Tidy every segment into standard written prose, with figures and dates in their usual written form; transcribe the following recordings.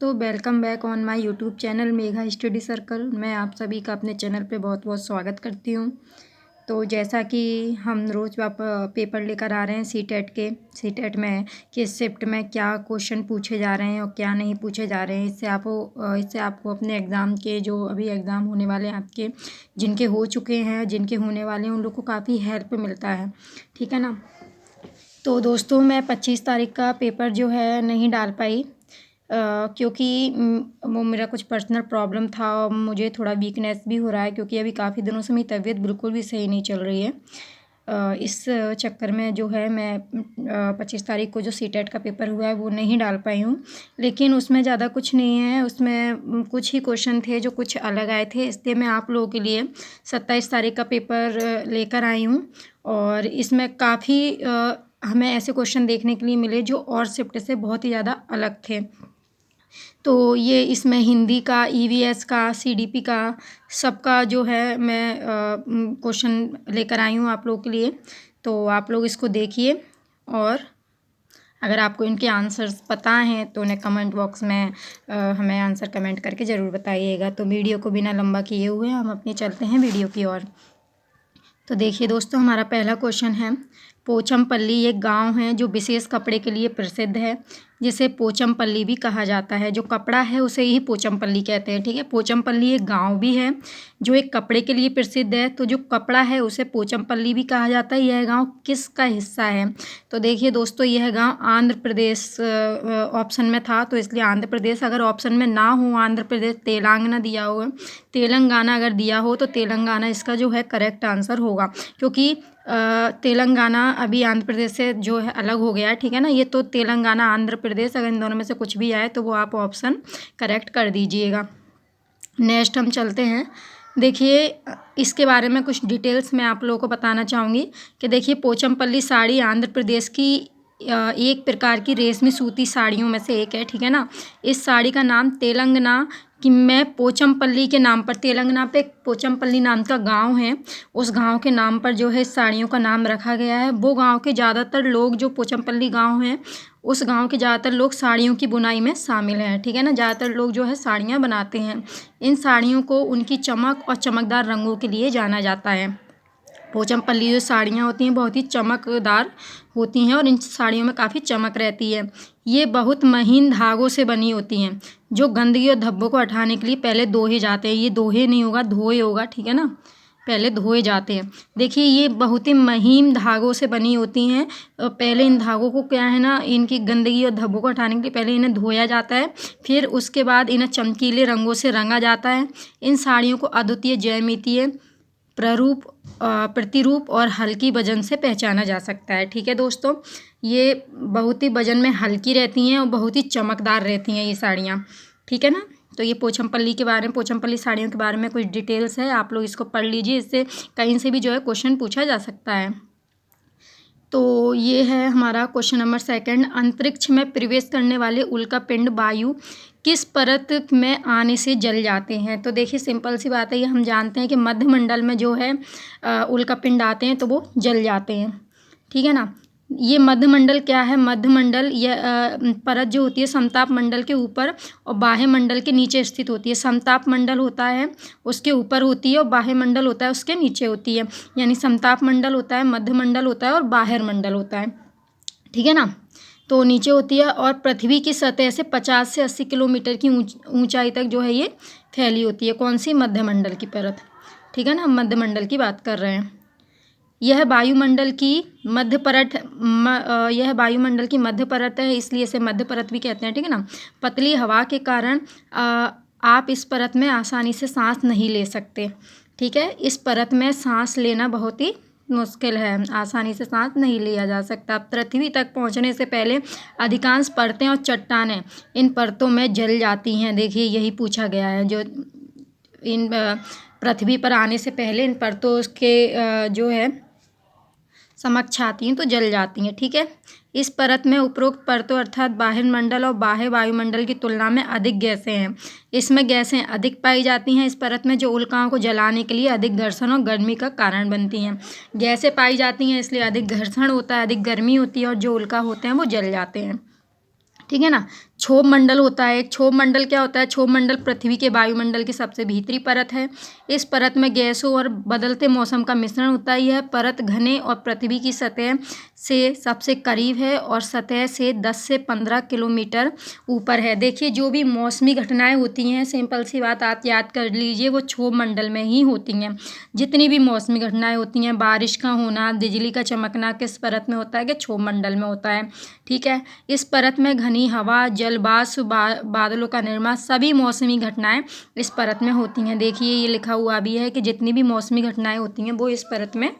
दोस्तों, welcome back on my YouTube channel Megha study circle. मैं आप सभी का अपने चैनल पे बहुत बहुत स्वागत करती हूँ। तो जैसा कि हम रोज़ पेपर लेकर आ रहे हैं सी टेट में किस शिफ्ट में क्या क्वेश्चन पूछे जा रहे हैं और क्या नहीं पूछे जा रहे हैं, इससे आपको अपने एग्ज़ाम के जो अभी एग्ज़ाम होने वाले हैं आपके, जिनके हो चुके हैं जिनके होने वाले हैं, उन लोग को काफ़ी हेल्प मिलता है। ठीक है ना। तो दोस्तों, मैं 25 तारीख का पेपर जो है नहीं डाल पाई क्योंकि वो मेरा कुछ पर्सनल प्रॉब्लम था और मुझे थोड़ा वीकनेस भी हो रहा है, क्योंकि अभी काफ़ी दिनों से मेरी तबीयत बिल्कुल भी सही नहीं चल रही है। इस चक्कर में जो है मैं 25 तारीख को जो सी-टेट का पेपर हुआ है वो नहीं डाल पाई हूँ। लेकिन उसमें ज़्यादा कुछ नहीं है, उसमें कुछ ही क्वेश्चन थे जो कुछ अलग आए थे, इसलिए मैं आप लोगों के लिए 27 तारीख का पेपर लेकर आई हूँ। और इसमें काफ़ी हमें ऐसे क्वेश्चन देखने के लिए मिले जो और शिफ्ट से बहुत ही ज़्यादा अलग थे। तो ये इसमें हिंदी का, ईवीएस का, सीडीपी का, सबका जो है मैं क्वेश्चन लेकर आई हूँ आप लोगों के लिए। तो आप लोग इसको देखिए और अगर आपको इनके आंसर्स पता हैं तो उन्हें कमेंट बॉक्स में हमें आंसर कमेंट करके ज़रूर बताइएगा। तो वीडियो को बिना लंबा किए हुए हम अपनी चलते हैं वीडियो की ओर। तो देखिए दोस्तों, हमारा पहला क्वेश्चन है, पोचमपल्ली एक गांव है जो विशेष कपड़े के लिए प्रसिद्ध है, जिसे पोचमपल्ली भी कहा जाता है। जो कपड़ा है उसे ही पोचमपल्ली कहते हैं। ठीक है, पोचमपल्ली एक गांव भी है जो एक कपड़े के लिए प्रसिद्ध है। तो जो कपड़ा है उसे पोचमपल्ली भी कहा जाता है। यह गांव किसका हिस्सा है? तो देखिए दोस्तों, यह गांव आंध्र प्रदेश ऑप्शन में था, तो इसलिए आंध्र प्रदेश। अगर ऑप्शन में ना हो आंध्र प्रदेश, तेलंगाना दिया हो, तेलंगाना अगर दिया हो तो तेलंगाना इसका जो है करेक्ट आंसर होगा, क्योंकि तेलंगाना अभी आंध्र प्रदेश से जो है अलग हो गया है। ठीक है ना। ये तो तेलंगाना, आंध्र प्रदेश, अगर इन दोनों में से कुछ भी आए तो वो आप ऑप्शन करेक्ट कर दीजिएगा। नेक्स्ट हम चलते हैं। देखिए, इसके बारे में कुछ डिटेल्स मैं आप लोगों को बताना चाहूँगी कि देखिए, पोचमपल्ली साड़ी आंध्र प्रदेश की एक प्रकार की रेशमी सूती साड़ियों में से एक है। ठीक है ना। इस साड़ी का नाम तेलंगाना कि मैं पोचमपल्ली के नाम पर, तेलंगाना पे एक पोचमपल्ली नाम का गांव है, उस गांव के नाम पर जो है इस साड़ियों का नाम रखा गया है। वो गांव के ज़्यादातर लोग, जो पोचमपल्ली गांव है, उस गांव के ज़्यादातर लोग साड़ियों की बुनाई में शामिल हैं। ठीक है ना। ज़्यादातर लोग जो है साड़ियाँ बनाते हैं। इन साड़ियों को उनकी चमक और चमकदार रंगों के लिए जाना जाता है। पोचमपल्ली जो साड़ियाँ होती हैं बहुत ही चमकदार होती हैं और इन साड़ियों में काफ़ी चमक रहती है। ये बहुत महीन धागों से बनी होती हैं, जो गंदगी और धब्बों को हटाने के लिए पहले धोए जाते हैं। ये दोहे नहीं होगा, धोए होगा। ठीक है ना। पहले धोए जाते हैं। देखिए, ये बहुत ही महीन धागों से बनी होती हैं। पहले इन धागों को क्या है ना, इनकी गंदगी और धब्बों को हटाने के लिए पहले इन्हें धोया जाता है, फिर उसके बाद इन्हें चमकीले रंगों से रंगा जाता है। इन साड़ियों को अद्वितीय, ज्यामितीय, प्रतिरूप और हल्की वजन से पहचाना जा सकता है। ठीक है दोस्तों, ये बहुत ही वजन में हल्की रहती हैं और बहुत ही चमकदार रहती हैं ये साड़ियाँ। ठीक है ना। तो ये पोचमपल्ली के बारे में, पोचमपल्ली साड़ियों के बारे में कुछ डिटेल्स है, आप लोग इसको पढ़ लीजिए, इससे कहीं से भी जो है क्वेश्चन पूछा जा सकता है। तो ये है हमारा क्वेश्चन नंबर सेकंड, अंतरिक्ष में प्रवेश करने वाले उल्कापिंड वायु किस परत में आने से जल जाते हैं? तो देखिए, सिंपल सी बात है, ये हम जानते हैं कि मध्यमंडल में जो है उल्कापिंड आते हैं तो वो जल जाते हैं। ठीक है ना। ये मध्यमंडल क्या है? मध्यमंडल यह परत जो होती है समताप मंडल के ऊपर और बाह्य मंडल के नीचे स्थित होती है। समताप मंडल होता है उसके ऊपर होती है और बाह्य मंडल होता है उसके नीचे होती है। यानी समताप मंडल होता है, मध्यमंडल होता है और बाह्य मंडल होता है। ठीक है ना। तो नीचे होती है और पृथ्वी की सतह से 50 से 80 किलोमीटर की ऊंचाई तक जो है ये फैली होती है। कौन सी? मध्यमंडल की परत। ठीक है ना, मध्यमंडल की बात कर रहे हैं। यह वायुमंडल की मध्य परत है, इसलिए इसे मध्य परत भी कहते हैं। ठीक है ना। पतली हवा के कारण आप इस परत में आसानी से सांस नहीं ले सकते। ठीक है, इस परत में सांस लेना बहुत ही मुश्किल है, आसानी से सांस नहीं लिया जा सकता। पृथ्वी तक पहुंचने से पहले अधिकांश परतें और चट्टानें इन परतों में जल जाती हैं। देखिए, यही पूछा गया है, जो इन पृथ्वी पर आने से पहले इन परतों के जो है समक्ष आती हैं तो जल जाती हैं। ठीक है। इस परत में उपरोक्त परतों अर्थात बाह्य मंडल और बाह्य वायुमंडल की तुलना में अधिक गैसें हैं। इसमें गैसें अधिक पाई जाती हैं। इस परत में जो उल्काओं को जलाने के लिए अधिक घर्षण और गर्मी का कारण बनती हैं। गैसें पाई जाती हैं इसलिए अधिक घर्षण होता है, अधिक गर्मी होती है और जो उल्का होते हैं वो जल जाते हैं। ठीक है ना। क्षोभ मंडल होता है। एक क्षोभ मंडल क्या होता है? क्षोभ मंडल पृथ्वी के वायुमंडल की सबसे भीतरी परत है। इस परत में गैसों और बदलते मौसम का मिश्रण होता है। यह परत घने और पृथ्वी की सतह से सबसे करीब है और सतह से 10 से 15 किलोमीटर ऊपर है। देखिए, जो भी मौसमी घटनाएं होती हैं, सिंपल सी बात आप याद कर लीजिए, वो क्षोभ मंडल में ही होती हैं। जितनी भी मौसमी घटनाएं होती हैं, बारिश का होना, बिजली का चमकना, किस परत में होता है? कि क्षोभ मंडल में होता है। ठीक है। इस परत में घनी हवा, जल वाष्प, बादलों का निर्माण, सभी मौसमी घटनाएं इस परत में होती हैं। देखिए, ये लिखा हुआ भी है कि जितनी भी मौसमी घटनाएं होती हैं वो इस परत में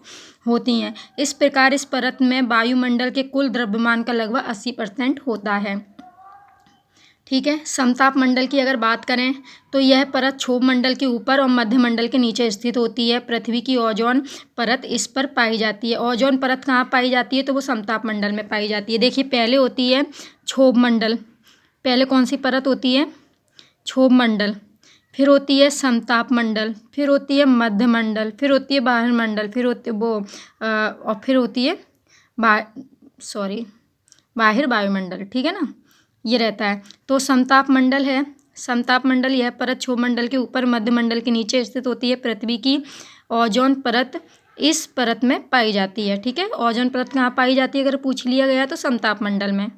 होती हैं। इस प्रकार इस परत में वायुमंडल के कुल द्रव्यमान का लगभग 80% होता है। ठीक है। समताप मंडल की अगर बात करें तो यह परत क्षोभ मंडल के ऊपर और मध्य मंडल के नीचे स्थित होती है। पृथ्वी की ओजोन परत इस पर पाई जाती है। ओजोन परत कहाँ पाई जाती है? तो वो समताप मंडल में पाई जाती है। देखिए, पहले होती है क्षोभ मंडल। पहले कौन सी परत होती है? क्षोभ मंडल। फिर होती है समताप मंडल, फिर होती है मध्य मंडल, फिर होती है बाह्य मंडल, फिर होती वो और फिर होती है बाहिर वायुमंडल। ठीक है ना, ये रहता है। तो समताप मंडल है। समताप मंडल यह परत क्षोभ मंडल के ऊपर मध्य मंडल के नीचे स्थित होती है। पृथ्वी की ओजोन परत इस परत में पाई जाती है। ठीक है। ओजोन परत कहाँ पाई जाती है अगर पूछ लिया गया तो समताप मंडल में।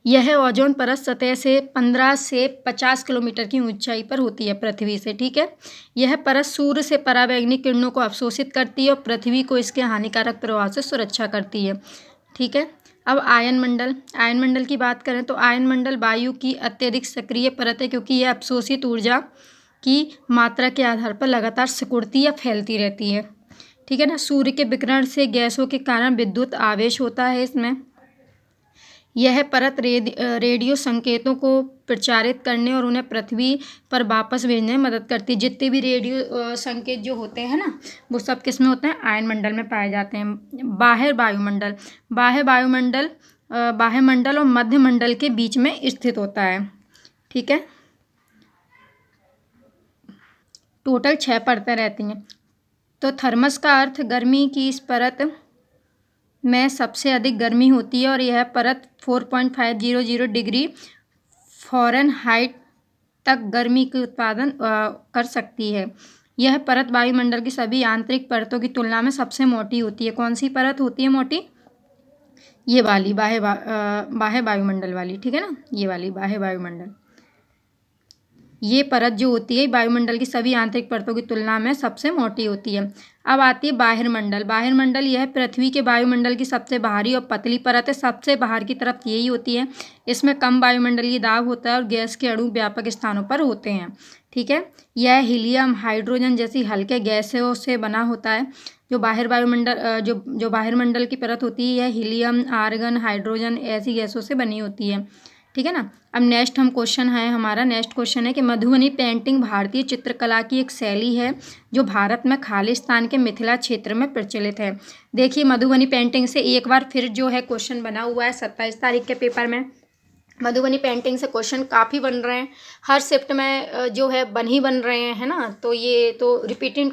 यह ओजोन परत सतह से 15 से 50 किलोमीटर की ऊंचाई पर होती है पृथ्वी से। ठीक है। यह परत सूर्य से पराबैंगनी किरणों को अवशोषित करती है और पृथ्वी को इसके हानिकारक प्रभाव से सुरक्षा करती है। ठीक है। अब आयन मंडल। आयन मंडल की बात करें तो आयन मंडल वायु की अत्यधिक सक्रिय परत है, क्योंकि यह अवशोषित ऊर्जा की मात्रा के आधार पर लगातार सिकुड़ती या फैलती रहती है। ठीक है ना। सूर्य के विकिरण से गैसों के कारण विद्युत आवेश होता है इसमें। यह परत रेडियो संकेतों को प्रचारित करने और उन्हें पृथ्वी पर वापस भेजने में मदद करती है। जितने भी रेडियो संकेत जो होते हैं ना, वो सब किस में होते हैं? आयन मंडल में पाए जाते हैं। बाह्य वायुमंडल। बाह्य मंडल और मध्य मंडल के बीच में स्थित होता है। ठीक है। टोटल 6 परतें रहती हैं। तो थर्मस का अर्थ गर्मी की इस परत में सबसे अधिक गर्मी होती है और यह परत 4.500 डिग्री फ़ारेनहाइट तक गर्मी के उत्पादन कर सकती है। यह परत वायुमंडल की सभी आंतरिक परतों की तुलना में सबसे मोटी होती है। कौन सी परत होती है मोटी? ये वाली बाह्य वायुमंडल वाली। ठीक है ना, ये वाली बाह्य वायुमंडल। ये परत जो होती है वायुमंडल की सभी आंतरिक परतों की तुलना में सबसे मोटी होती है। अब आती है बाहिर मंडल। बाहिर मंडल यह पृथ्वी के वायुमंडल की सबसे बाहरी और पतली परत है। सबसे बाहर की तरफ यही होती है। इसमें कम वायुमंडलीय दाब होता है और गैस के अणु व्यापक स्थानों पर होते हैं। ठीक है। यह हीलियम, हाइड्रोजन जैसी हल्के गैसों से बना होता है। जो बाहिर वायुमंडल जो बाहिर मंडल की परत होती है, यह हीलियम, आर्गन, हाइड्रोजन ऐसी गैसों से बनी होती है। ठीक है ना। अब नेक्स्ट हमारा नेक्स्ट क्वेश्चन है कि मधुबनी पेंटिंग भारतीय चित्रकला की एक शैली है जो भारत में खालिस्तान के मिथिला क्षेत्र में प्रचलित है। देखिए, मधुबनी पेंटिंग से एक बार फिर जो है क्वेश्चन बना हुआ है 27 तारीख के पेपर में। मधुबनी पेंटिंग से क्वेश्चन काफ़ी बन रहे हैं। हर शिफ्ट में जो है बन रहे हैं, है ना। तो ये तो रिपीटेड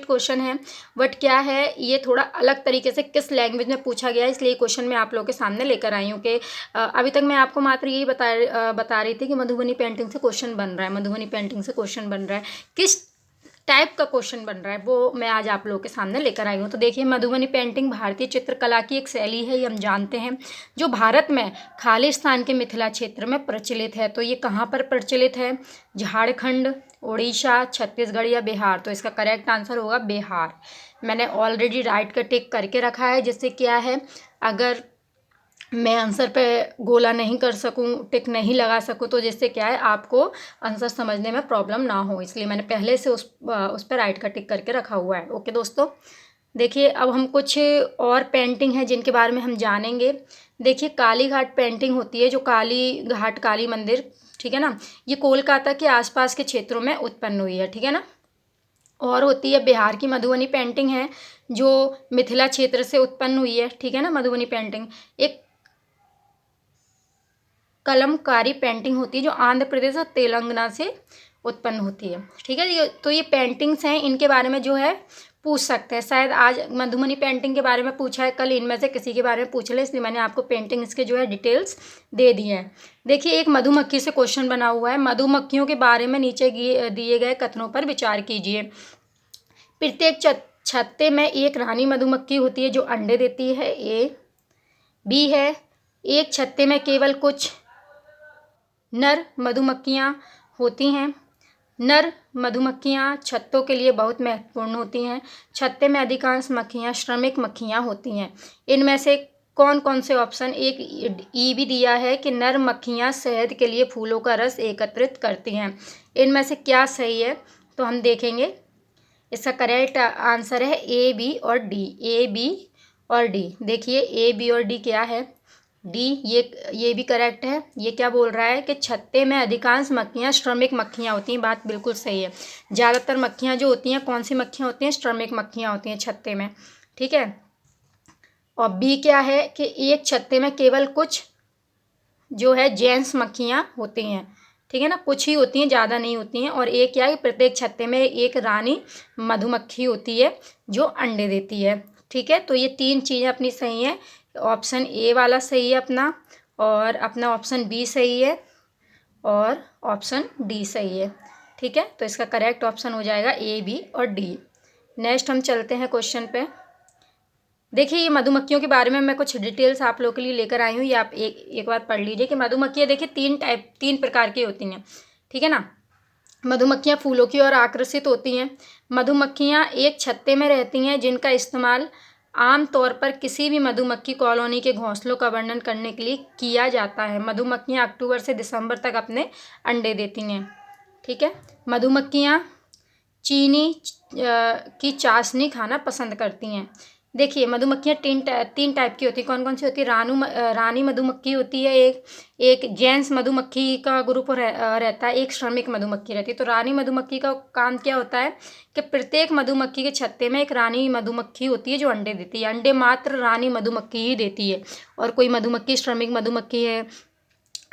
क्वेश्चन है, बट क्या है, ये थोड़ा अलग तरीके से किस लैंग्वेज में पूछा गया है, इसलिए क्वेश्चन मैं आप लोगों के सामने लेकर आई हूँ कि अभी तक मैं आपको मात्र यही बता रही थी कि मधुबनी पेंटिंग से क्वेश्चन बन रहा है। मधुबनी पेंटिंग से क्वेश्चन बन रहा है, किस टाइप का क्वेश्चन बन रहा है वो मैं आज आप लोगों के सामने लेकर आई हूँ। तो देखिए, मधुबनी पेंटिंग भारतीय चित्रकला की एक शैली है, ये हम जानते हैं, जो भारत में खालिस्तान के मिथिला क्षेत्र में प्रचलित है। तो ये कहाँ पर प्रचलित है? झारखंड, उड़ीसा, छत्तीसगढ़ या बिहार? तो इसका करेक्ट आंसर होगा बिहार। मैंने ऑलरेडी राइट का टिक करके रखा है, जिससे क्या है, अगर मैं आंसर पे गोला नहीं कर सकूं, टिक नहीं लगा सकूं, तो जिससे क्या है आपको आंसर समझने में प्रॉब्लम ना हो, इसलिए मैंने पहले से उस पर राइट का टिक करके रखा हुआ है। ओके दोस्तों, देखिए अब हम कुछ और पेंटिंग है जिनके बारे में हम जानेंगे। देखिए, काली घाट पेंटिंग होती है, जो काली घाट काली मंदिर, ठीक है ना, ये कोलकाता के आसपास के क्षेत्रों में उत्पन्न हुई है। ठीक है ना। और होती है बिहार की मधुबनी पेंटिंग है, जो मिथिला क्षेत्र से उत्पन्न हुई है। ठीक है ना। मधुबनी पेंटिंग एक कलमकारी पेंटिंग होती है, जो आंध्र प्रदेश और तेलंगाना से उत्पन्न होती है। ठीक है। तो ये पेंटिंग्स हैं, इनके बारे में जो है पूछ सकते हैं। शायद आज मधुबनी पेंटिंग के बारे में पूछा है, कल इनमें से किसी के बारे में पूछ ले, इसलिए मैंने आपको पेंटिंग्स के जो है डिटेल्स दे दिए हैं। देखिए, एक मधुमक्खी से क्वेश्चन बना हुआ है। मधुमक्खियों के बारे में नीचे दिए गए कथनों पर विचार कीजिए। प्रत्येक छत्ते में एक रानी मधुमक्खी होती है जो अंडे देती है, ए। बी है, एक छत्ते में केवल कुछ नर मधुमक्खियाँ होती हैं। नर मधुमक्खियाँ छत्तों के लिए बहुत महत्वपूर्ण होती हैं। छत्ते में अधिकांश मक्खियाँ श्रमिक मक्खियाँ होती हैं। इनमें से कौन कौन से ऑप्शन, एक ई भी दिया है कि नर मक्खियाँ शहद के लिए फूलों का रस एकत्रित करती हैं। इनमें से क्या सही है, तो हम देखेंगे। इसका करेक्ट आंसर है ए, बी और डी। ए, बी और डी। देखिए, ए, बी और डी क्या है। डी, ये भी करेक्ट है। ये क्या बोल रहा है कि छत्ते में अधिकांश मक्खियाँ श्रमिक मक्खियाँ होती हैं। बात बिल्कुल सही है। ज़्यादातर मक्खियाँ जो होती हैं, कौन सी मक्खियाँ होती हैं, श्रमिक मक्खियाँ होती हैं छत्ते में, ठीक है। और बी क्या है कि एक छत्ते में केवल कुछ जो है जेंट्स मक्खियाँ होती हैं, ठीक है ना, कुछ ही होती हैं, ज़्यादा नहीं होती हैं। और एक क्या है, प्रत्येक छत्ते में एक रानी मधुमक्खी होती है जो अंडे देती है, ठीक है। तो ये तीन चीज़ें अपनी सही हैं। ऑप्शन ए वाला सही है अपना, और अपना ऑप्शन बी सही है, और ऑप्शन डी सही है, ठीक है। तो इसका करेक्ट ऑप्शन हो जाएगा ए, बी और डी। नेक्स्ट हम चलते हैं क्वेश्चन पे। देखिए, ये मधुमक्खियों के बारे में मैं कुछ डिटेल्स आप लोगों के लिए लेकर आई हूँ। ये आप एक बार पढ़ लीजिए कि मधुमक्खियाँ देखिए तीन प्रकार की होती हैं, ठीक है ना। मधुमक्खियाँ फूलों की ओर आकर्षित होती हैं। मधुमक्खियाँ एक छत्ते में रहती हैं जिनका इस्तेमाल आम तौर पर किसी भी मधुमक्खी कॉलोनी के घोंसलों का वर्णन करने के लिए किया जाता है। मधुमक्खियाँ अक्टूबर से दिसंबर तक अपने अंडे देती हैं, ठीक है। मधुमक्खियाँ चीनी की चाशनी खाना पसंद करती हैं। देखिए, मधुमक्खियाँ तीन टाइप की होती हैं। कौन कौन सी होती है, रानी मधुमक्खी होती है, एक जेंट्स मधुमक्खी का ग्रुप रहता है, एक श्रमिक मधुमक्खी रहती है। तो रानी मधुमक्खी का काम क्या होता है कि प्रत्येक मधुमक्खी के छत्ते में एक रानी मधुमक्खी होती है जो अंडे देती है। अंडे मात्र रानी मधुमक्खी ही देती है, और कोई मधुमक्खी श्रमिक मधुमक्खी है,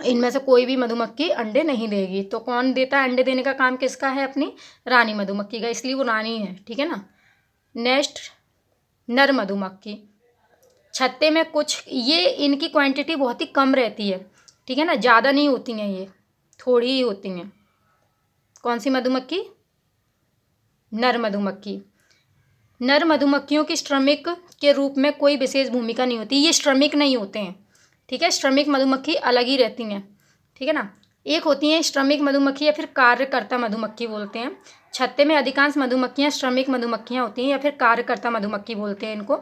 इनमें से कोई भी मधुमक्खी अंडे नहीं देगी। तो कौन देता है, अंडे देने का काम किसका है, अपनी रानी मधुमक्खी का, इसलिए वो रानी है, ठीक है ना। नेक्स्ट, नर मधुमक्खी। छत्ते में कुछ, ये इनकी क्वांटिटी बहुत ही कम रहती है, ठीक है ना, ज़्यादा नहीं होती हैं, ये थोड़ी ही होती हैं। कौन सी मधुमक्खी, नर मधुमक्खी। नर मधुमक्खियों की श्रमिक के रूप में कोई विशेष भूमिका नहीं होती, ये श्रमिक नहीं होते हैं, ठीक है। श्रमिक मधुमक्खी अलग ही रहती हैं, ठीक है ना। एक होती हैं श्रमिक मधुमक्खी या फिर कार्यकर्ता मधुमक्खी बोलते हैं। छत्ते में अधिकांश मधुमक्खियाँ श्रमिक मधुमक्खियाँ होती हैं या फिर कार्यकर्ता मधुमक्खी बोलते हैं इनको।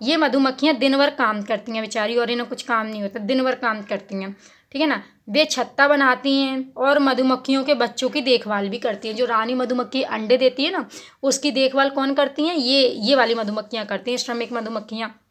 ये मधुमक्खियाँ दिन भर काम करती हैं बेचारी, और इन्हें कुछ काम नहीं होता, दिन भर काम करती हैं, ठीक है ना। वे छत्ता बनाती हैं और मधुमक्खियों के बच्चों की देखभाल भी करती हैं। जो रानी मधुमक्खी अंडे देती है ना, उसकी देखभाल कौन करती हैं, ये वाली मधुमक्खियाँ करती हैं, श्रमिक मधुमक्खियाँ।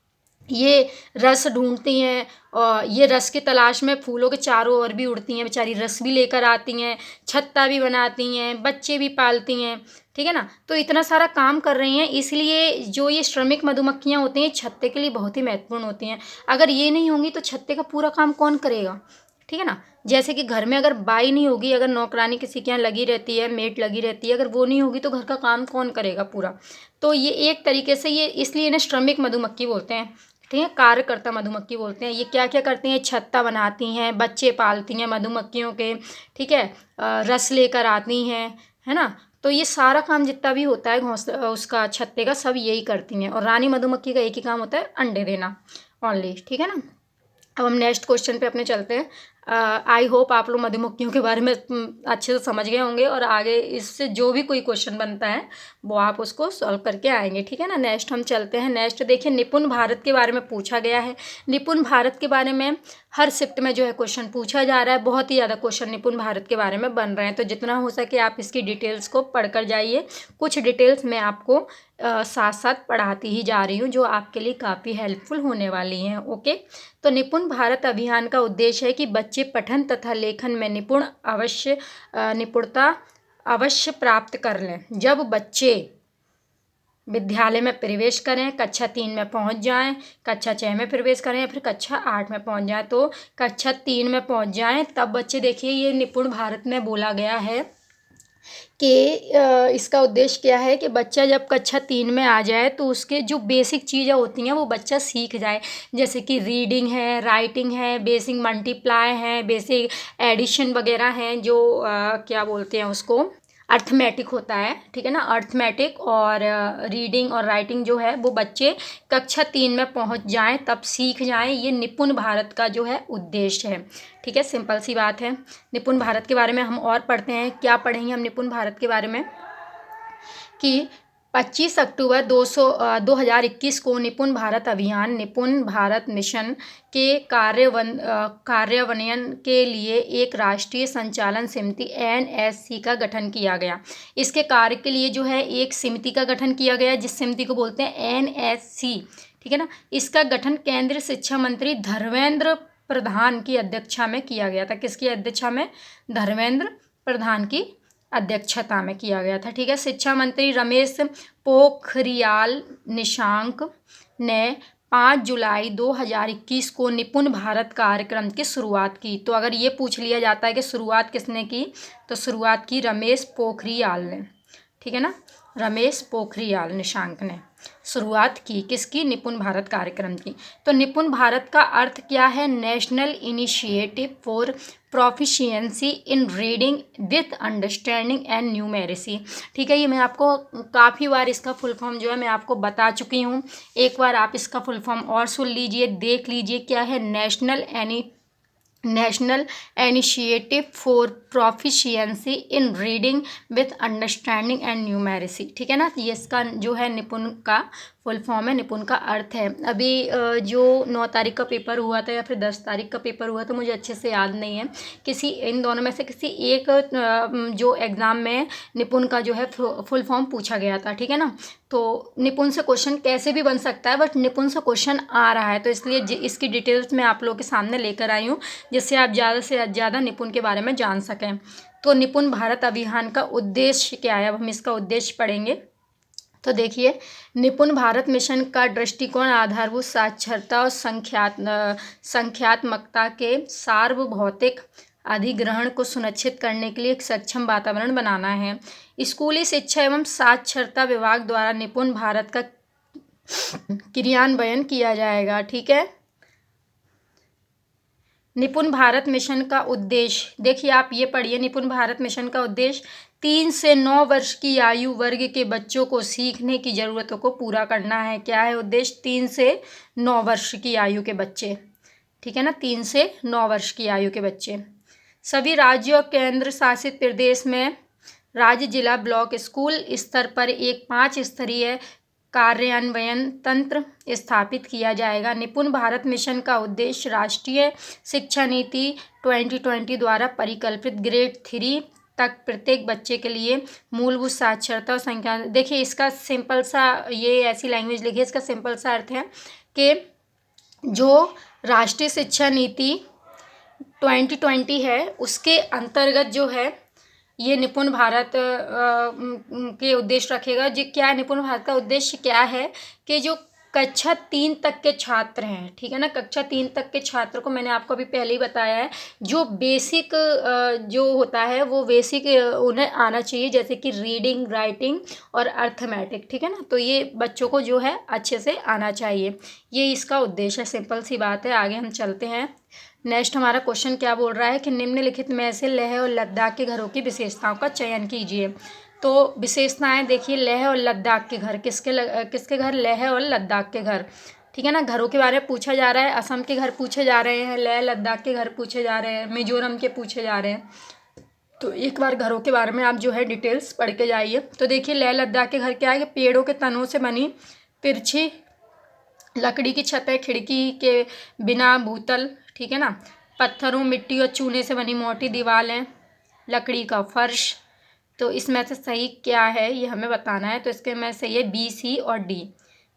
ये रस ढूंढती हैं और ये रस की तलाश में फूलों के चारों ओर भी उड़ती हैं बेचारी, रस भी लेकर आती हैं, छत्ता भी बनाती हैं, बच्चे भी पालती हैं, ठीक है ना। तो इतना सारा काम कर रही हैं, इसलिए जो ये श्रमिक मधुमक्खियाँ होती हैं छत्ते के लिए बहुत ही महत्वपूर्ण होती हैं। अगर ये नहीं होंगी तो छत्ते का पूरा काम कौन करेगा, ठीक है ना। जैसे कि घर में अगर बाई नहीं होगी, अगर नौकरानी किसी के यहाँ लगी रहती है, मेड लगी रहती है, अगर वो नहीं होगी तो घर का काम कौन करेगा पूरा। तो ये एक तरीके से, ये इसलिए इन्हें श्रमिक मधुमक्खी बोलते हैं, ठीक है, कार्यकर्ता मधुमक्खी बोलते हैं। ये क्या क्या करती हैं, छत्ता बनाती हैं, बच्चे पालती हैं मधुमक्खियों के, ठीक है, रस लेकर आती हैं, है ना। तो ये सारा काम जितना भी होता है घोंसला उसका, छत्ते का, सब यही करती हैं। और रानी मधुमक्खी का एक ही काम होता है, अंडे देना ओनली, ठीक है ना। अब हम नेक्स्ट क्वेश्चन पे अपने चलते हैं। आई होप आप लोग मधुमक्खियों के बारे में अच्छे से समझ गए होंगे, और आगे इससे जो भी कोई क्वेश्चन बनता है वो आप उसको सॉल्व करके आएंगे, ठीक है ना। नेक्स्ट हम चलते हैं। नेक्स्ट देखिए, निपुण भारत के बारे में पूछा गया है। निपुण भारत के बारे में हर शिफ्ट में जो है क्वेश्चन पूछा जा रहा है, बहुत ही ज़्यादा क्वेश्चन निपुण भारत के बारे में बन रहे हैं। तो जितना हो सके आप इसकी डिटेल्स को पढ़कर जाइए। कुछ डिटेल्स मैं आपको साथ साथ पढ़ाती ही जा रही हूँ, जो आपके लिए काफ़ी हेल्पफुल होने वाली हैं, ओके। तो निपुण भारत अभियान का उद्देश्य है कि बच्चे पठन तथा लेखन में निपुणता अवश्य प्राप्त कर लें। जब बच्चे विद्यालय में प्रवेश करें, कक्षा 3 में पहुंच जाएं, कक्षा 6 में प्रवेश करें या फिर कक्षा 8 में पहुंच जाएं, तो कक्षा 3 में पहुंच जाएं, तब बच्चे, देखिए ये निपुण भारत में बोला गया है कि इसका उद्देश्य क्या है कि बच्चा जब कक्षा 3 में आ जाए तो उसके जो बेसिक चीज़ें होती हैं वो बच्चा सीख जाए, जैसे कि रीडिंग है, राइटिंग है, बेसिक मल्टीप्लाई है, बेसिक एडिशन वगैरह हैं, जो क्या बोलते हैं उसको, अर्थमेटिक होता है, ठीक है ना। अर्थमेटिक और रीडिंग और राइटिंग जो है वो बच्चे कक्षा 3 में पहुंच जाएं, तब सीख जाएं। ये निपुण भारत का जो है उद्देश्य है, ठीक है। सिंपल सी बात है। निपुण भारत के बारे में हम और पढ़ते हैं। क्या पढ़ेंगे हम निपुण भारत के बारे में कि 25 अक्टूबर 2021 को निपुण भारत अभियान, निपुण भारत मिशन के कार्यान्वयन के लिए एक राष्ट्रीय संचालन समिति NSC का गठन किया गया। इसके कार्य के लिए जो है एक समिति का गठन किया गया, जिस समिति को बोलते हैं NSC, ठीक है ना। इसका गठन केंद्रीय शिक्षा मंत्री धर्मेंद्र प्रधान की अध्यक्षता में किया गया था। किसकी अध्यक्षता में? धर्मेंद्र प्रधान की अध्यक्षता में किया गया था, ठीक है। शिक्षा मंत्री रमेश पोखरियाल निशंक ने 5 जुलाई 2021 को निपुण भारत कार्यक्रम की शुरुआत की। तो अगर ये पूछ लिया जाता है कि शुरुआत किसने की, तो शुरुआत की रमेश पोखरियाल ने, ठीक है ना। रमेश पोखरियाल निशंक ने शुरुआत की किसकी? निपुण भारत कार्यक्रम की। तो निपुण भारत का अर्थ क्या है? National initiative for proficiency in reading with understanding and numeracy, ठीक है। ये मैं आपको काफ़ी बार इसका फुल फॉर्म जो है मैं आपको बता चुकी हूँ। एक बार आप इसका फुल फॉर्म और सुन लीजिए, देख लीजिए क्या है। National initiative for proficiency in reading with understanding and numeracy, ठीक है ना। ये इसका जो है निपुण का फुल फॉर्म है, निपुण का अर्थ है। अभी जो 9 तारीख का पेपर हुआ था या फिर 10 तारीख का पेपर हुआ था, मुझे अच्छे से याद नहीं है, किसी इन दोनों में से किसी एक जो एग्ज़ाम में निपुण का जो है फुल फॉर्म पूछा गया था, ठीक है ना। तो निपुण से क्वेश्चन कैसे भी बन सकता है, बट निपुण से क्वेश्चन आ रहा है, तो इसलिए इसकी डिटेल्स मैं आप लोगों के सामने लेकर आई हूँ, जिससे आप ज़्यादा से ज़्यादा निपुण के बारे में जान सकें। तो निपुण भारत अभियान का उद्देश्य क्या है, अब हम इसका उद्देश्य पढ़ेंगे। तो देखिए, निपुण भारत मिशन का दृष्टिकोण आधारभूत साक्षरता और संख्यात्मकता के सार्वभौतिक अधिग्रहण को सुनिश्चित करने के लिए एक सक्षम वातावरण बनाना है। स्कूली शिक्षा एवं साक्षरता विभाग द्वारा निपुण भारत का क्रियान्वयन किया जाएगा, ठीक है। निपुण भारत मिशन का उद्देश्य देखिए, आप ये पढ़िए। निपुण भारत मिशन का उद्देश्य 3 से 9 वर्ष की आयु वर्ग के बच्चों को सीखने की ज़रूरतों को पूरा करना है। क्या है उद्देश्य? 3 से 9 वर्ष की आयु के बच्चे, ठीक है ना। 3 से 9 वर्ष की आयु के बच्चे सभी राज्यों और केंद्र शासित प्रदेश में राज्य, जिला, ब्लॉक, स्कूल स्तर पर एक 5 स्तरीय कार्यान्वयन तंत्र स्थापित किया जाएगा। निपुण भारत मिशन का उद्देश्य राष्ट्रीय शिक्षा नीति 2020 द्वारा परिकल्पित ग्रेड 3 तक प्रत्येक बच्चे के लिए मूलभूत साक्षरता और संख्या। देखिए, इसका सिंपल सा, ये ऐसी लैंग्वेज लिखिए, इसका सिंपल सा अर्थ है कि जो राष्ट्रीय शिक्षा नीति 2020 है उसके अंतर्गत जो है ये निपुण भारत के उद्देश्य रखेगा। जो क्या है, निपुण भारत का उद्देश्य क्या है कि जो कक्षा 3 तक के छात्र हैं, ठीक है ना, कक्षा 3 तक के छात्र को मैंने आपको अभी पहले ही बताया है, जो बेसिक जो होता है वो बेसिक उन्हें आना चाहिए, जैसे कि रीडिंग, राइटिंग और अर्थमेटिक, ठीक है ना। तो ये बच्चों को जो है अच्छे से आना चाहिए, ये इसका उद्देश्य है। सिंपल सी बात है। आगे हम चलते हैं। नेक्स्ट हमारा क्वेश्चन क्या बोल रहा है कि निम्नलिखित में से लेह और लद्दाख के घरों की विशेषताओं का चयन कीजिए। तो विशेषताएं देखिए, लेह और लद्दाख के घर, किसके घर? लेह और लद्दाख के घर, ठीक है ना। घरों के बारे में पूछा जा रहा है। असम के घर पूछे जा रहे हैं, लेह लद्दाख के घर पूछे जा रहे हैं, मिजोरम के पूछे जा रहे हैं। तो एक बार घरों के बारे में आप जो है डिटेल्स पढ़ के जाइए। तो देखिए, लेह लद्दाख के घर क्या है कि पेड़ों के तनों से बनी तिरछी लकड़ी की छतें, खिड़की के बिना भूतल, ठीक है ना, पत्थरों, मिट्टी और चूने से बनी मोटी दीवारें, लकड़ी का फर्श। तो इसमें से सही क्या है ये हमें बताना है। तो इसके में सही है बी, सी और डी।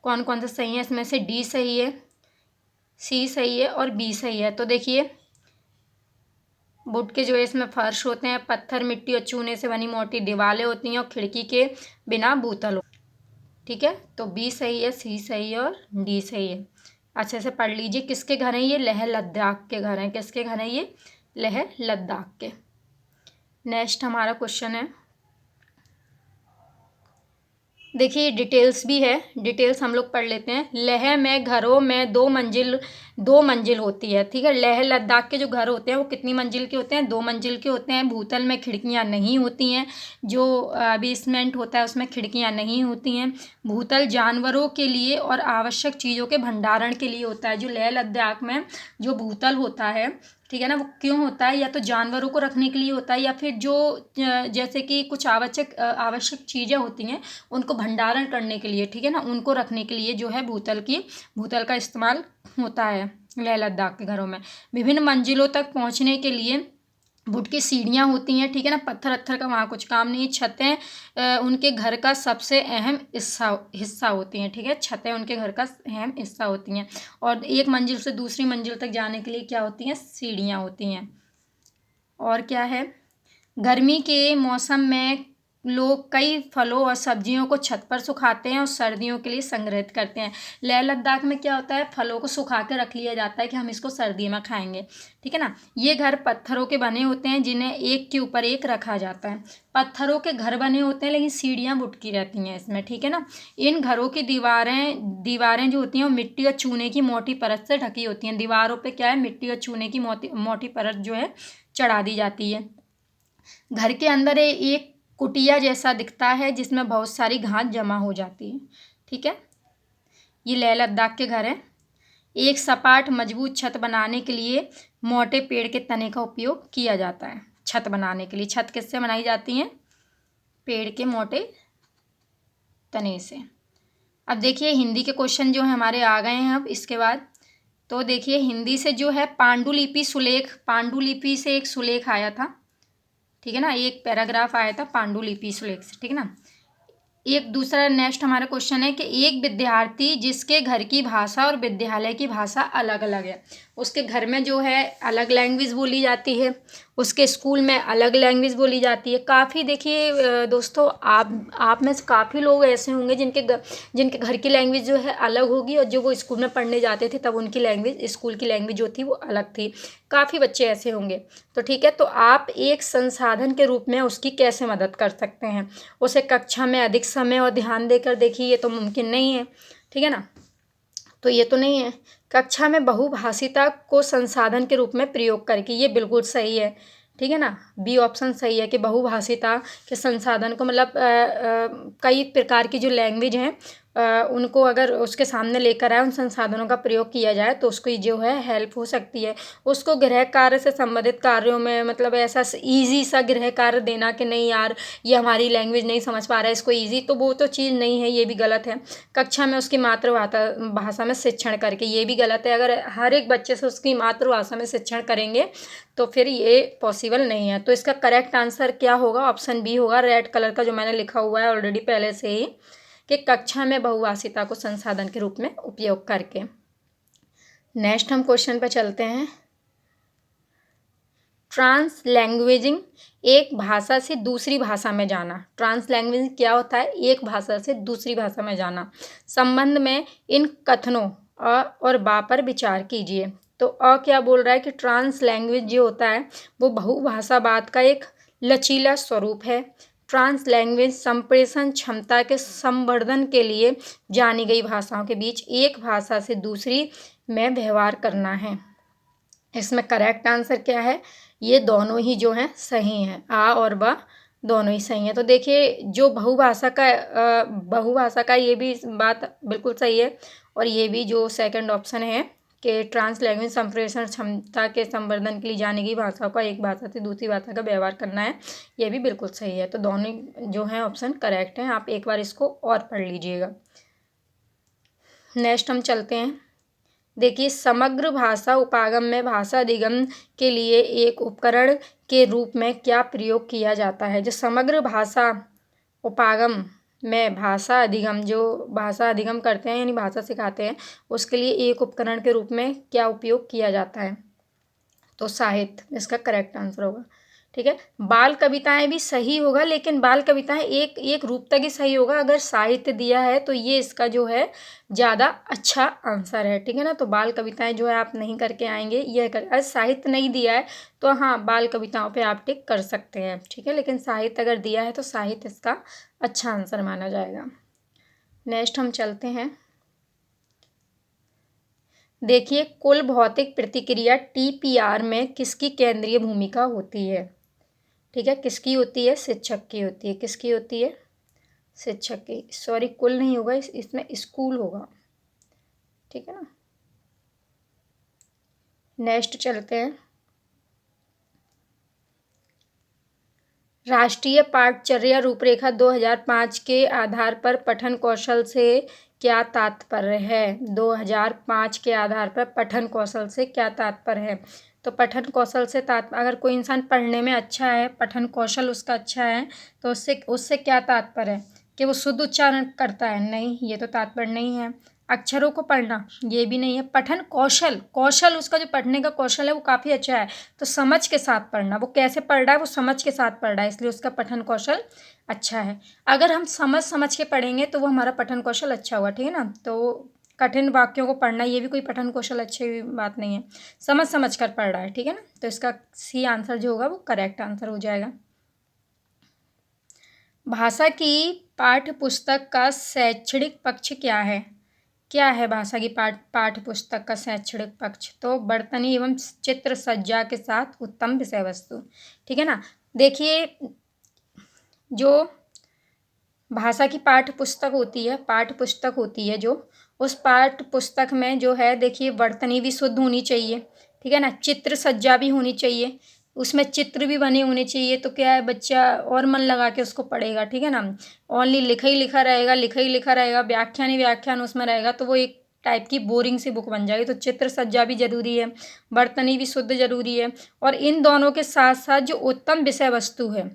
कौन कौन सा सही है? इसमें से डी सही है, सी सही है और बी सही है। तो देखिए, वुड के जो है इसमें फर्श होते हैं, पत्थर, मिट्टी और चूने से बनी मोटी दीवारें होती हैं और खिड़की के बिना भूतल, ठीक है। तो बी सही है, सी सही है और डी सही है। अच्छे से पढ़ लीजिए। किसके घर हैं ये? लेह लद्दाख के घर हैं। किसके घर हैं ये? लेह लद्दाख के। नेक्स्ट हमारा क्वेश्चन है देखिए डिटेल्स भी है, डिटेल्स हम लोग पढ़ लेते हैं। लेह में घरों में दो मंजिल होती है, ठीक है। लेह लद्दाख के जो घर होते हैं वो कितनी मंजिल के होते हैं? 2 मंजिल के होते हैं। भूतल में खिड़कियां नहीं होती हैं, जो बेसमेंट होता है उसमें खिड़कियां नहीं होती हैं। भूतल जानवरों के लिए और आवश्यक चीज़ों के भंडारण के लिए होता है। जो लेह लद्दाख में जो भूतल होता है, ठीक है ना, वो क्यों होता है? या तो जानवरों को रखने के लिए होता है, या फिर जो जैसे कि कुछ आवश्यक चीज़ें होती हैं उनको भंडारण करने के लिए, ठीक है ना, उनको रखने के लिए जो है भूतल का इस्तेमाल होता है लेह लद्दाख के घरों में। विभिन्न मंजिलों तक पहुंचने के लिए वुड की सीढ़ियाँ होती हैं, ठीक है ना। पत्थर अत्थर का वहाँ कुछ काम नहीं। छतें उनके घर का सबसे अहम हिस्सा होती हैं, ठीक है। छतें उनके घर का अहम हिस्सा होती हैं। और एक मंजिल से दूसरी मंजिल तक जाने के लिए क्या होती हैं? सीढ़ियाँ होती हैं। और क्या है? गर्मी के मौसम में लोग कई फलों और सब्जियों को छत पर सुखाते हैं और सर्दियों के लिए संग्रहित करते हैं। लेह लद्दाख में क्या होता है? फलों को सुखा के रख लिया जाता है कि हम इसको सर्दी में खाएंगे, ठीक है ना। ये घर पत्थरों के बने होते हैं जिन्हें एक के ऊपर एक रखा जाता है। पत्थरों के घर बने होते हैं लेकिन सीढ़ियाँ बुटकी रहती हैं इसमें, ठीक है ना। इन घरों की दीवारें जो होती हैं वो मिट्टी और चूने की मोटी परत से ढकी होती हैं। दीवारों पे क्या है? मिट्टी और चूने की मोटी परत जो है चढ़ा दी जाती है। घर के अंदर एक कुटिया जैसा दिखता है जिसमें बहुत सारी घास जमा हो जाती है, ठीक है। ये लेह लद्दाख के घर हैं। एक सपाट मजबूत छत बनाने के लिए मोटे पेड़ के तने का उपयोग किया जाता है। छत बनाने के लिए छत किससे बनाई जाती है? पेड़ के मोटे तने से। अब देखिए हिंदी के क्वेश्चन जो है हमारे आ गए हैं अब इसके बाद। तो देखिए हिंदी से जो है पांडुलिपि से एक सुलेख आया था, ठीक है ना। एक पैराग्राफ आया था पांडुलिपि सुलेख से, ठीक है ना। एक दूसरा नेक्स्ट हमारा क्वेश्चन है कि एक विद्यार्थी जिसके घर की भाषा और विद्यालय की भाषा अलग अलग है, उसके घर में जो है अलग लैंग्वेज बोली जाती है, उसके स्कूल में अलग लैंग्वेज बोली जाती है। काफ़ी देखिए दोस्तों, आप में से काफ़ी लोग ऐसे होंगे जिनके घर की लैंग्वेज जो है अलग होगी, और जो वो स्कूल में पढ़ने जाते थे तब उनकी लैंग्वेज, स्कूल की लैंग्वेज जो थी वो अलग थी। काफ़ी बच्चे ऐसे होंगे। तो ठीक है, तो आप एक संसाधन के रूप में उसकी कैसे मदद कर सकते हैं? उसे कक्षा में अधिक समय और ध्यान देकर देखिए, ये तो मुमकिन नहीं है, ठीक है ना। तो ये तो नहीं है। कक्षा में बहुभाषिता को संसाधन के रूप में प्रयोग करके, ये बिल्कुल सही है, ठीक है ना। बी ऑप्शन सही है कि बहुभाषिता के संसाधन को मतलब कई प्रकार की जो लैंग्वेज हैं उनको अगर उसके सामने लेकर आए, उन संसाधनों का प्रयोग किया जाए तो उसको जो है हेल्प हो सकती है। उसको गृह कार्य से संबंधित कार्यों में मतलब ऐसा ईजी सा गृह कार्य देना कि नहीं यार ये हमारी लैंग्वेज नहीं समझ पा रहा है इसको ईजी, तो वो तो चीज़ नहीं है, ये भी गलत है। कक्षा में उसकी मातृभाषा में शिक्षण करके, ये भी गलत है। अगर हर एक बच्चे से उसकी मातृभाषा में शिक्षण करेंगे तो फिर ये पॉसिबल नहीं है। तो इसका करेक्ट आंसर क्या होगा? ऑप्शन बी होगा, रेड कलर का जो मैंने लिखा हुआ है ऑलरेडी पहले से ही, कि कक्षा में बहुभाषिता को संसाधन के रूप में उपयोग करके। नेक्स्ट हम क्वेश्चन पर चलते हैं। ट्रांस लैंग्वेजिंग, एक भाषा से दूसरी भाषा में जाना। ट्रांस लैंग्वेजिंग क्या होता है? एक भाषा से दूसरी भाषा में जाना। संबंध में इन कथनों अ और बा पर विचार कीजिए। तो क्या बोल रहा है कि ट्रांस लैंग्वेज जो होता है वो बहुभाषावाद का एक लचीला स्वरूप है। ट्रांस लैंग्वेज संप्रेषण क्षमता के संवर्धन के लिए जानी गई भाषाओं के बीच एक भाषा से दूसरी में व्यवहार करना है। इसमें करेक्ट आंसर क्या है? ये दोनों ही जो हैं सही हैं, आ और ब दोनों ही सही हैं। तो देखिए जो बहुभाषा का ये भी बात बिल्कुल सही है, और ये भी जो सेकंड ऑप्शन है कि ट्रांस लैंग्वेज संप्रेषण क्षमता के संवर्धन के लिए जानी गई भाषाओं का एक भाषा से दूसरी भाषा का व्यवहार करना है, ये भी बिल्कुल सही है। तो दोनों जो हैं ऑप्शन करेक्ट हैं, आप एक बार इसको और पढ़ लीजिएगा। नेक्स्ट हम चलते हैं। देखिए समग्र भाषा उपागम में भाषा अधिगम के लिए एक उपकरण के रूप में क्या प्रयोग किया जाता है? जो समग्र भाषा उपागम में भाषा अधिगम करते हैं यानी भाषा सिखाते हैं, उसके लिए एक उपकरण के रूप में क्या उपयोग किया जाता है? तो साहित्य इसका करेक्ट आंसर होगा, ठीक है। बाल कविताएं भी सही होगा, लेकिन बाल कविताएं एक रूप तक ही सही होगा। अगर साहित्य दिया है तो ये इसका जो है ज़्यादा अच्छा आंसर है, ठीक है ना। तो बाल कविताएं जो है आप नहीं करके आएंगे, अगर साहित्य नहीं दिया है तो हाँ बाल कविताओं पे आप टिक कर सकते हैं, ठीक है। लेकिन साहित्य अगर दिया है तो साहित्य इसका अच्छा आंसर माना जाएगा। नेक्स्ट हम चलते हैं। देखिए, कुल भौतिक प्रतिक्रिया TPR में किसकी केंद्रीय भूमिका होती है? ठीक है, किसकी होती है? शिक्षक की होती है। किसकी होती है? शिक्षक की। सॉरी, कुल नहीं होगा, इसमें स्कूल होगा। ठीक है ना। नेक्स्ट चलते हैं। राष्ट्रीय पाठचर्या रूपरेखा 2005 के आधार पर पठन कौशल से क्या तात्पर्य है? 2005 के आधार पर पठन कौशल से क्या तात्पर्य है? तो पठन कौशल से अगर कोई इंसान पढ़ने में अच्छा है, पठन कौशल उसका अच्छा है, तो उससे उससे क्या तात्पर्य है? कि वो शुद्ध उच्चारण करता है? नहीं, ये तो तात्पर्य नहीं है। अक्षरों को पढ़ना, ये भी नहीं है। पठन कौशल, कौशल उसका जो पढ़ने का कौशल है वो काफ़ी अच्छा है, तो समझ के साथ पढ़ना, वो कैसे पढ़ रहा है, वो समझ के साथ पढ़ रहा है, इसलिए उसका पठन कौशल अच्छा है। अगर हम समझ समझ के पढ़ेंगे तो वो हमारा पठन कौशल अच्छा हुआ। ठीक है ना। तो कठिन वाक्यों को पढ़ना, ये भी कोई पठन कौशल अच्छी बात नहीं है। समझ समझ कर पढ़ रहा है। ठीक है ना। तो इसका सी आंसर जो होगा वो करेक्ट आंसर हो जाएगा। भाषा की पाठ्य पुस्तक का शैक्षणिक पक्ष क्या है? क्या है भाषा की पाठ्य पुस्तक का शैक्षणिक पक्ष? तो बर्तनी एवं चित्र सज्जा के साथ उत्तम विषय वस्तु। ठीक है ना। देखिए, जो भाषा की पाठ्य पुस्तक होती है जो, उस पाठ्य पुस्तक में जो है, देखिए, वर्तनी भी शुद्ध होनी चाहिए। ठीक है ना। चित्र सज्जा भी होनी चाहिए, उसमें चित्र भी बने होने चाहिए, तो क्या है, बच्चा और मन लगा के उसको पढ़ेगा। ठीक है ना। ओनली लिखा ही लिखा रहेगा, लिखा ही लिखा रहेगा, व्याख्यान ही व्याख्यान उसमें रहेगा, तो वो एक टाइप की बोरिंग सी बुक बन जाएगी। तो चित्र सज्जा भी जरूरी है, वर्तनी भी शुद्ध जरूरी है, और इन दोनों के साथ साथ जो उत्तम विषय वस्तु है,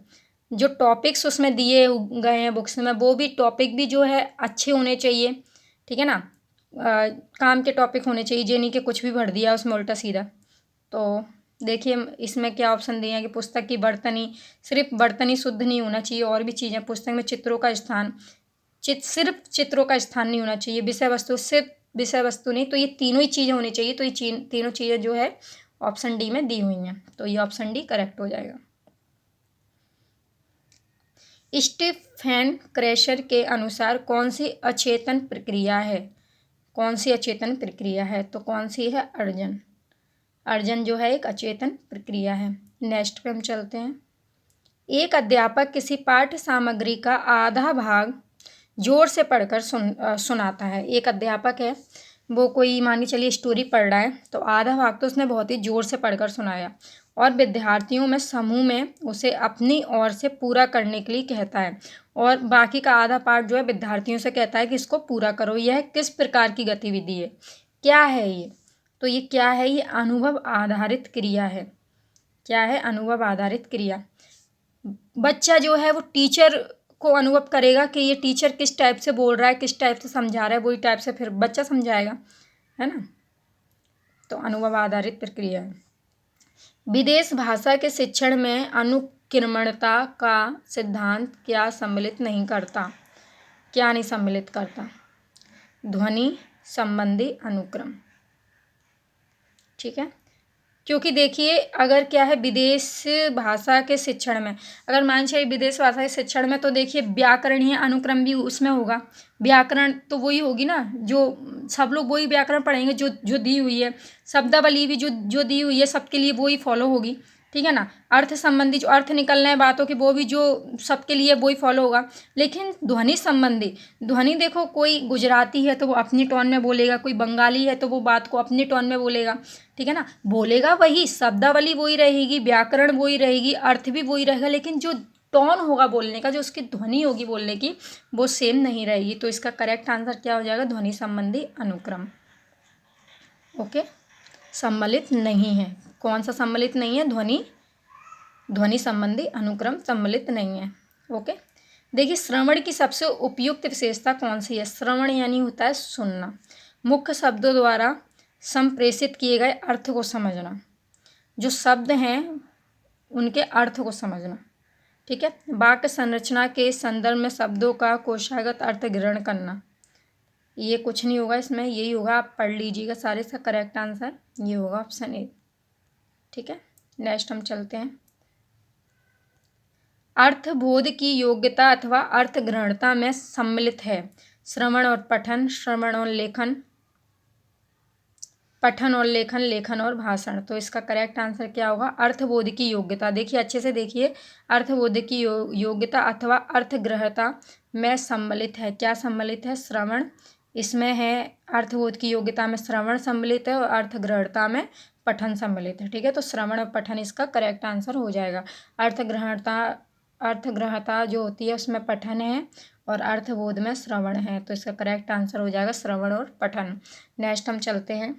जो टॉपिक्स उसमें दिए गए हैं बुक्स में, वो भी टॉपिक भी जो है अच्छे होने चाहिए। ठीक है ना। काम के टॉपिक होने चाहिए, जे नहीं कि कुछ भी भर दिया उसमें उल्टा सीधा। तो देखिए, इसमें क्या ऑप्शन दिए हैं कि पुस्तक की वर्तनी, सिर्फ वर्तनी शुद्ध नहीं होना चाहिए, और भी चीज़ें पुस्तक में, चित्रों का स्थान, सिर्फ चित्रों का स्थान नहीं होना चाहिए, विषय वस्तु, सिर्फ विषय वस्तु नहीं, तो ये तीनों ही चीज़ें होनी चाहिए। तो ये तीनों चीज़ें जो है ऑप्शन डी में दी हुई हैं, तो ये ऑप्शन डी करेक्ट हो जाएगा। स्टीफेन क्रेशर के अनुसार कौन सी अचेतन प्रक्रिया है? कौन सी अचेतन प्रक्रिया है? तो कौन सी है? अर्जन। अर्जन जो है एक अचेतन प्रक्रिया है। नेक्स्ट पे हम चलते हैं। एक अध्यापक किसी पाठ्य सामग्री का आधा भाग जोर से पढ़कर सुनाता है। एक अध्यापक है, वो कोई मान के चलिए स्टोरी पढ़ रहा है, तो आधा भाग तो उसने बहुत ही जोर से पढ़कर सुनाया, और विद्यार्थियों में समूह में उसे अपनी ओर से पूरा करने के लिए कहता है, और बाकी का आधा पार्ट जो है विद्यार्थियों से कहता है कि इसको पूरा करो। यह किस प्रकार की गतिविधि है? क्या है ये? तो ये क्या है? ये अनुभव आधारित क्रिया है। क्या है? अनुभव आधारित क्रिया। बच्चा जो है वो टीचर को अनुभव करेगा कि ये टीचर किस टाइप से बोल रहा है, किस टाइप से समझा रहा है, वही टाइप से फिर बच्चा समझाएगा, है ना। तो अनुभव आधारित प्रक्रिया है। विदेश भाषा के शिक्षण में अनुक्रमणता का सिद्धांत क्या सम्मिलित नहीं करता? क्या नहीं सम्मिलित करता? ध्वनि संबंधी अनुक्रम। ठीक है। क्योंकि देखिए, अगर क्या है, विदेश भाषा के शिक्षण में, अगर मान चाहिए विदेश भाषा के शिक्षण में, तो देखिए व्याकरणीय अनुक्रम भी उसमें होगा। व्याकरण तो वही होगी ना, जो सब लोग वही व्याकरण पढ़ेंगे जो जो दी हुई है। शब्दावली भी जो जो दी हुई है सबके लिए वही फॉलो होगी। ठीक है ना। अर्थ संबंधी जो अर्थ निकलने हैं बातों के, वो भी जो सबके लिए वही फॉलो होगा। लेकिन ध्वनि संबंधी, ध्वनि देखो, कोई गुजराती है तो वो अपनी टोन में बोलेगा, कोई बंगाली है तो वो बात को अपनी टोन में बोलेगा। ठीक है ना। बोलेगा वही, शब्दावली वही रहेगी, व्याकरण वही रहेगी, अर्थ भी वही रहेगा, लेकिन जो टोन होगा बोलने का, जो उसकी ध्वनि होगी बोलने की, वो सेम नहीं रहेगी। तो इसका करेक्ट आंसर क्या हो जाएगा? ध्वनि संबंधी अनुक्रम। ओके। सम्मिलित नहीं है। कौन सा सम्मिलित नहीं है? ध्वनि संबंधी अनुक्रम सम्मिलित नहीं है। ओके। देखिए, श्रवण की सबसे उपयुक्त विशेषता कौन सी है? श्रवण यानी होता है सुनना, मुख्य शब्दों द्वारा संप्रेषित किए गए अर्थ को समझना, जो शब्द हैं उनके अर्थ को समझना। ठीक है। वाक्य संरचना के संदर्भ में शब्दों का कोशागत अर्थ ग्रहण करना। ये कुछ नहीं होगा इसमें, यही होगा, आप पढ़ लीजिएगा सारे। इसका करेक्ट आंसर ये होगा, ऑप्शन ए। ठीक है। नेक्स्ट हम चलते हैं। अर्थबोध की योग्यता अथवा अर्थ ग्रहणता में सम्मिलित है। श्रवण और पठन, श्रवण और लेखन, पठन और लेखन, लेखन और भाषण। तो इसका करेक्ट आंसर क्या होगा? अर्थबोध की योग्यता। देखिए अच्छे से देखिए, अर्थबोध की योग्यता अथवा अर्थग्रहता में सम्मिलित है। क्या सम्मिलित है? श्रवण। इसमें है अर्थबोध की योग्यता में श्रवण सम्मिलित है और अर्थग्रहणता में पठन सम्मिलित है। ठीक है, तो श्रवण और पठन इसका करेक्ट आंसर हो जाएगा। अर्थग्रहणता जो होती है उसमें पठन है और अर्थबोध में श्रवण है, तो इसका करेक्ट आंसर हो जाएगा श्रवण और पठन। नेक्स्ट हम चलते हैं,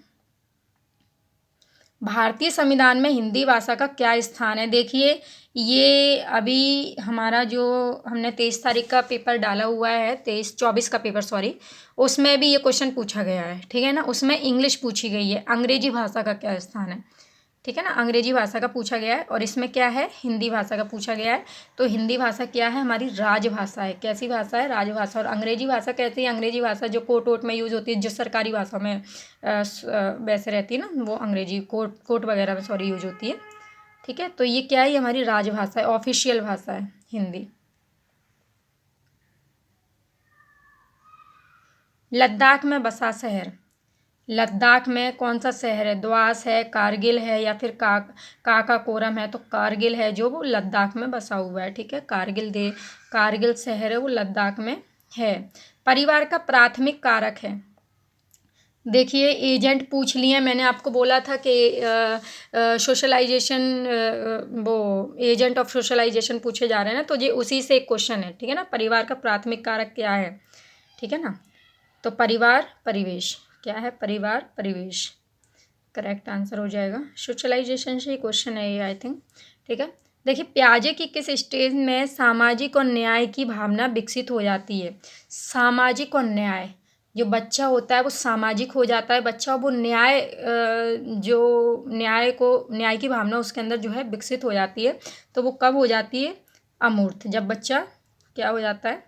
भारतीय संविधान में हिंदी भाषा का क्या स्थान है? देखिए ये अभी हमारा जो हमने 23 तारीख का पेपर डाला हुआ है, 24 का पेपर सॉरी, उसमें भी ये क्वेश्चन पूछा गया है। ठीक है ना, उसमें इंग्लिश पूछी गई है, अंग्रेजी भाषा का क्या स्थान है। ठीक है ना, अंग्रेजी भाषा का पूछा गया है और इसमें क्या है? हिंदी भाषा का पूछा गया है। तो हिंदी भाषा क्या है? हमारी राजभाषा है। कैसी भाषा है? राजभाषा। और अंग्रेजी भाषा कैसी है? अंग्रेजी भाषा जो कोर्ट वोट में यूज़ होती है, जो सरकारी भाषा में वैसे रहती है ना, वो अंग्रेजी कोर्ट वगैरह में सॉरी यूज होती है। ठीक है, तो ये क्या है? हमारी राजभाषा है, ऑफिशियल भाषा है हिंदी। लद्दाख में बसा शहर, लद्दाख में कौन सा शहर है? द्वास है, कारगिल है या फिर काराकोरम है? तो कारगिल है जो, वो लद्दाख में बसा हुआ है। ठीक है, कारगिल शहर है वो लद्दाख में है। परिवार का प्राथमिक कारक है। देखिए एजेंट पूछ लिए, मैंने आपको बोला था कि सोशलाइजेशन, वो एजेंट ऑफ सोशलाइजेशन पूछे जा रहे हैं ना, तो ये उसी से एक क्वेश्चन है। ठीक है ना, परिवार का प्राथमिक कारक क्या है? ठीक है ना, तो परिवार परिवेश। क्या है? परिवार परिवेश करेक्ट आंसर हो जाएगा। सोशलाइजेशन से ही क्वेश्चन है ये आई थिंक। ठीक है, देखिए प्याजे की किस स्टेज में सामाजिक और न्याय की भावना विकसित हो जाती है? सामाजिक और न्याय, जो बच्चा होता है वो सामाजिक हो जाता है बच्चा, वो न्याय जो न्याय की भावना उसके अंदर जो है विकसित हो जाती है। तो वो कब हो जाती है? अमूर्त, जब बच्चा क्या हो जाता है?